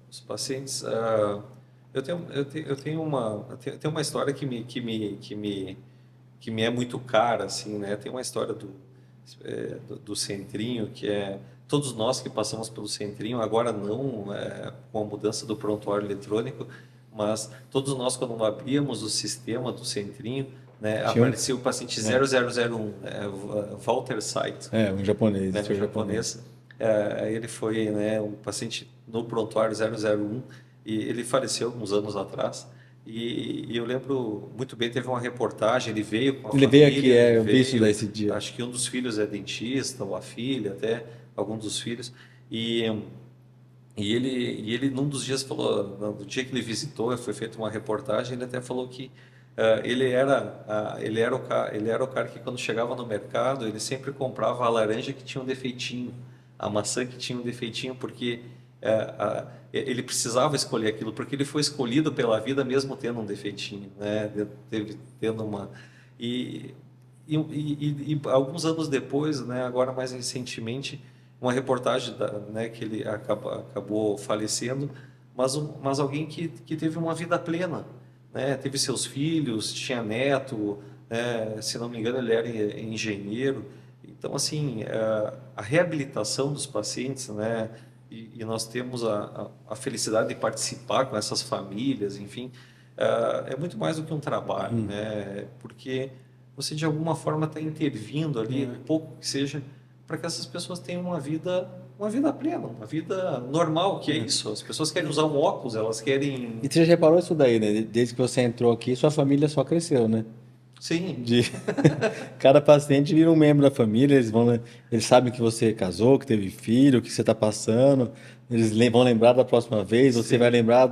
os pacientes, eu tenho uma história que me é muito cara, assim, né? Tem uma história do Centrinho, que é todos nós que passamos pelo Centrinho, agora não com a mudança do prontuário eletrônico, mas todos nós quando abríamos o sistema do Centrinho, né, Tinha um, aparecia o paciente é, 0001, Walter Saito, um japonês, né, senhor japonês. japonês. Ele foi, né, um paciente no prontuário 001 e ele faleceu alguns anos atrás. E eu lembro muito bem, teve uma reportagem, ele veio com a Ele veio aqui, família, ele eu vi isso daí veio, esse dia. acho que um dos filhos é dentista, ou a filha até, algum dos filhos. E, e ele num dos dias falou, no dia que ele visitou, foi feita uma reportagem, ele até falou que ele era o cara que quando chegava no mercado, ele sempre comprava a laranja que tinha um defeitinho, a maçã que tinha um defeitinho, porque ele precisava escolher aquilo, porque ele foi escolhido pela vida mesmo tendo um defeitinho, né? Tendo uma e, e alguns anos depois, né? Agora mais recentemente, uma reportagem né? Que ele acabou falecendo, mas alguém que teve uma vida plena, né? Teve seus filhos, tinha neto, né? Se não me engano ele era engenheiro. Então assim, a reabilitação dos pacientes, né? E nós temos a felicidade de participar com essas famílias, enfim, é muito mais do que um trabalho, né? Porque você de alguma forma está intervindo ali, um pouco que seja, para que essas pessoas tenham uma vida plena, uma vida normal, que é isso. As pessoas querem usar um óculos, elas querem. E você já reparou isso daí, né? Desde que você entrou aqui, sua família só cresceu, né? Sim, De cada paciente vira um membro da família, eles sabem que você casou, que teve filho, o que você está passando, eles vão lembrar da próxima vez, você vai sim, lembrar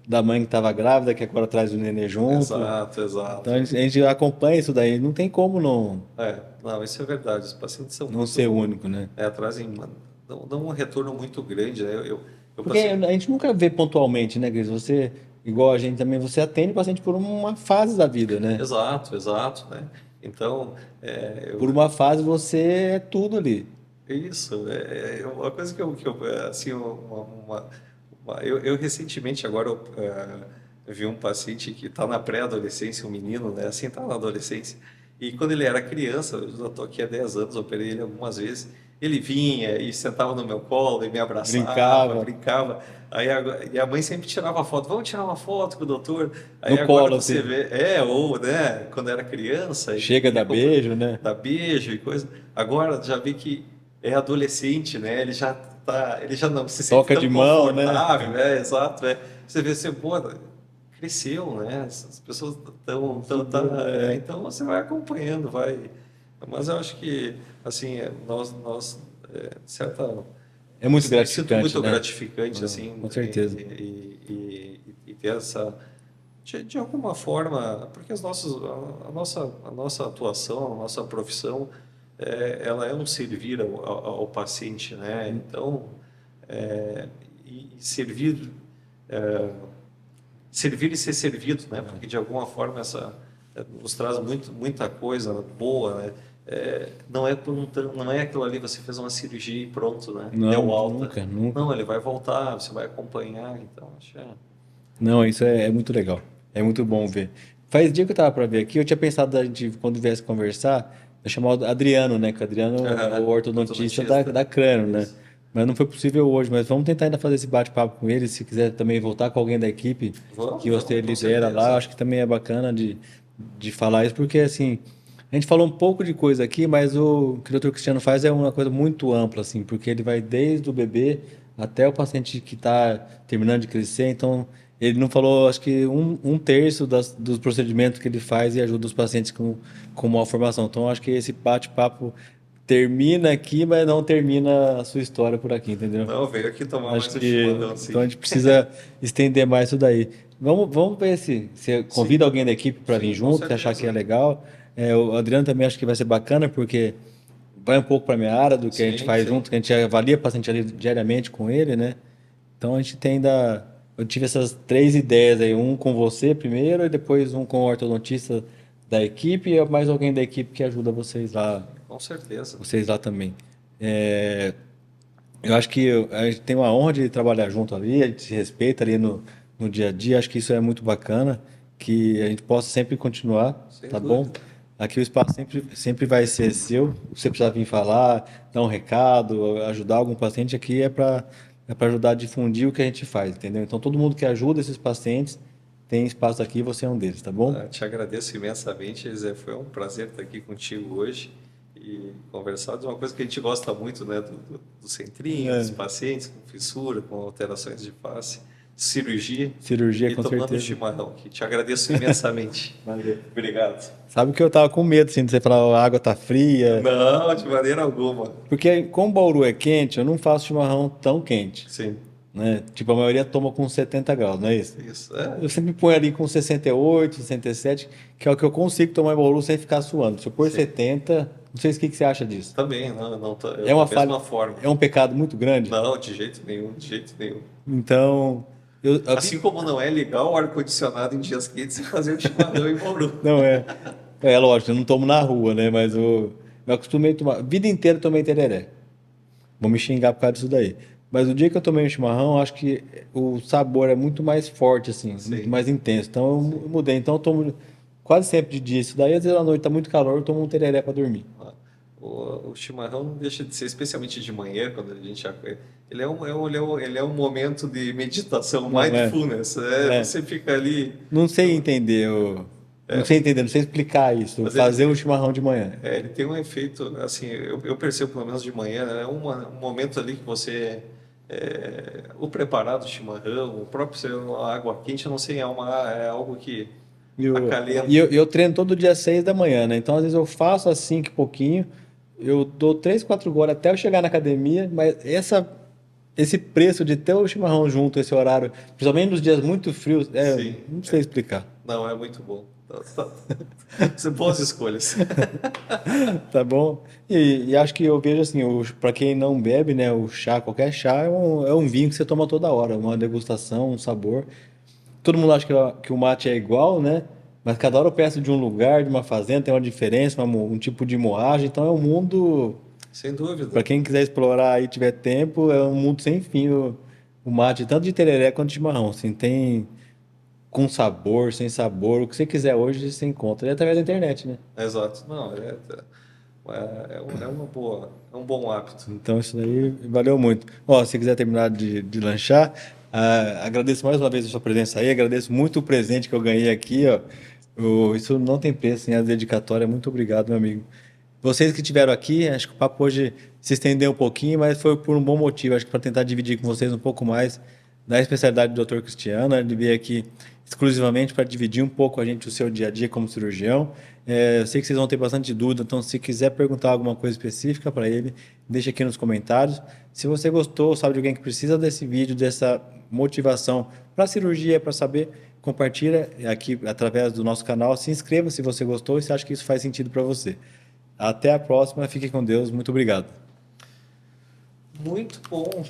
da mãe que estava grávida, que agora traz o nenê junto. exato, Então exato. a gente acompanha isso daí, não tem como Não, isso é verdade. Os pacientes são não ser muito, único, né? trazem, dão um retorno muito grande, né? Eu Porque passei. a gente nunca vê pontualmente, né, Cris? Você, igual a gente também, você atende o paciente por uma fase da vida, né? Exato, exato, né? Então, Por uma fase você é tudo ali. isso, uma coisa assim, eu recentemente agora eu vi um paciente que está na pré-adolescência, um menino, né? Assim, está na adolescência. E quando ele era criança, eu já estou aqui há 10 anos, operei ele algumas vezes, ele vinha e sentava no meu colo e me abraçava, Brincava brincava. E a mãe sempre tirava foto, vamos tirar uma foto com o doutor. Aí no agora colo, você assim. vê, ou, né, quando era criança, Chega, dá beijo, né? dá beijo e coisa. Agora já vi que é adolescente, né? Ele já não se sente Toca de tão mão, né? confortável, exato, Você vê assim, pô, cresceu, né? As pessoas então você vai acompanhando, vai. Mas eu acho que assim, de certa É muito me sinto gratificante, muito né? gratificante assim Com certeza. e ter essa de alguma forma, porque a nossa atuação, a nossa profissão, ela é um servir ao paciente, né? Então, e servir e ser servido, né? Porque de alguma forma nos traz muita coisa boa, né? Não é aquilo ali, você fez uma cirurgia e pronto, né? Não, Deu alta. nunca, nunca. Não, ele vai voltar, você vai acompanhar, então acho que Não, isso é muito legal. É muito bom ver. Faz dia que eu tava para ver aqui, eu tinha pensado da gente, quando viesse conversar, eu chamar o Adriano, né? Que o Adriano é o ortodontista da Crânio, né? Isso. Mas não foi possível hoje, mas vamos tentar ainda fazer esse bate-papo com ele. Se quiser também voltar com alguém da equipe que Vamos, você com lidera lá, eu certeza. acho que também é bacana de falar isso, porque assim, a gente falou um pouco de coisa aqui, mas o que o Dr. Cristiano faz é uma coisa muito ampla, assim, porque ele vai desde o bebê até o paciente que está terminando de crescer, então ele não falou, acho que um terço dos procedimentos que ele faz e ajuda os pacientes com malformação. Então, acho que esse bate-papo termina aqui, mas não termina a sua história por aqui, entendeu? Não, veio aqui tomar Acho mais um que chimarrão, sim. então a gente precisa estender mais isso daí. Vamos ver se você Sim, convida alguém da equipe para vir sim, com junto, se achar que é certeza. legal. O Adriano também acho que vai ser bacana, porque vai um pouco para a minha área do que a gente Sim, faz sim. junto, que a gente avalia o paciente ali diariamente com ele, né? Então a gente tem ainda. Eu tive essas três ideias aí, um com você primeiro, e depois um com o ortodontista da equipe, e mais alguém da equipe que ajuda Com certeza. vocês lá também. Eu acho que a gente tem uma honra de trabalhar junto ali, a gente se respeita ali no dia a dia, acho que isso é muito bacana, que a gente possa sempre continuar, Sem tá bom? dúvida. Aqui o espaço sempre vai ser seu, se você precisar vir falar, dar um recado, ajudar algum paciente, aqui é para ajudar a difundir o que a gente faz, entendeu? Então todo mundo que ajuda esses pacientes tem espaço aqui, você é um deles, tá bom? Te agradeço imensamente, Zé. Foi um prazer estar aqui contigo hoje e conversar de uma coisa que a gente gosta muito, né? Do centrinho, dos É, pacientes com fissura, com alterações de face, cirurgia cirurgia e com tomando um certeza. chimarrão aqui. Te agradeço imensamente. Valeu. Obrigado. Sabe que eu tava com medo, assim, de você falar, a água tá fria. Não, de maneira alguma. Porque como Bauru é quente, eu não faço chimarrão tão quente, Sim, né? Tipo, a maioria toma com 70 graus, não é isso? isso. Eu sempre ponho ali com 68, 67, que é o que eu consigo tomar em Bauru sem ficar suando. Se eu pôr Sim. 70, não sei o que você acha disso. Também, não, eu É uma da mesma falha, forma. é um pecado muito grande. Não, de jeito nenhum, de jeito nenhum. Então, Assim como não é legal o ar-condicionado em dias quentes e fazer o chimarrão em Bauru. não é. É lógico, eu não tomo na rua, né? Mas eu acostumei a tomar. A vida inteira eu tomei tereré. Vou me xingar por causa disso daí. Mas o dia que eu tomei um chimarrão, eu acho que o sabor é muito mais forte, assim, muito Sim, mais intenso. Então sim. eu mudei. Então eu tomo quase sempre de dia isso daí. Às vezes à noite tá muito calor, eu tomo um tereré para dormir. Ah, o chimarrão não deixa de ser, especialmente de manhã, quando a gente ele é um momento de meditação, Não é? mindfulness. É. Você fica ali. Não sei entender, não sei entender, não sei explicar isso. Mas ele, Fazer um chimarrão de manhã. ele tem um efeito, assim, eu percebo pelo menos de manhã, né, um momento ali que você. O preparado do chimarrão, o próprio a água quente, eu não sei, é algo que E eu, acalenta. e eu treino todo dia às 6 da manhã, né? Então às vezes eu faço às 5 e pouquinho. Eu dou 3, 4 horas até eu chegar na academia, mas esse preço de ter o chimarrão junto, esse horário, principalmente nos dias muito frios, Sim, não sei explicar. não, é muito bom. São boas escolhas. Tá bom? E acho que eu vejo assim, para quem não bebe, né, o chá, qualquer chá, é um vinho que você toma toda hora, uma degustação, um sabor. todo mundo acha que o mate é igual, né? Mas cada hora eu peço de um lugar, de uma fazenda, tem uma diferença, um tipo de moagem. Então é um mundo, Sem dúvida. para quem quiser explorar e tiver tempo, é um mundo sem fim. O mate, tanto de tereré quanto de chimarrão. Assim, tem com sabor, sem sabor, o que você quiser hoje você encontra. É através da internet, né? Exato. Não, é um bom hábito. Então isso daí valeu muito. Ó, se quiser terminar de lanchar, agradeço mais uma vez a sua presença aí, agradeço muito o presente que eu ganhei aqui, ó. Isso não tem preço, hein? A dedicatória. Muito obrigado, meu amigo. Vocês que estiveram aqui, acho que o papo hoje se estendeu um pouquinho, mas foi por um bom motivo. Acho que para tentar dividir com vocês um pouco mais da especialidade do Dr. Cristiano. Ele veio aqui exclusivamente para dividir um pouco a gente o seu dia a dia como cirurgião. Eu sei que vocês vão ter bastante dúvida, então se quiser perguntar alguma coisa específica para ele, deixa aqui nos comentários. Se você gostou, sabe de alguém que precisa desse vídeo, dessa motivação para cirurgia, para saber, compartilha aqui através do nosso canal. Se inscreva se você gostou e se acha que isso faz sentido para você. Até a próxima. Fique com Deus. Muito obrigado. Muito bom.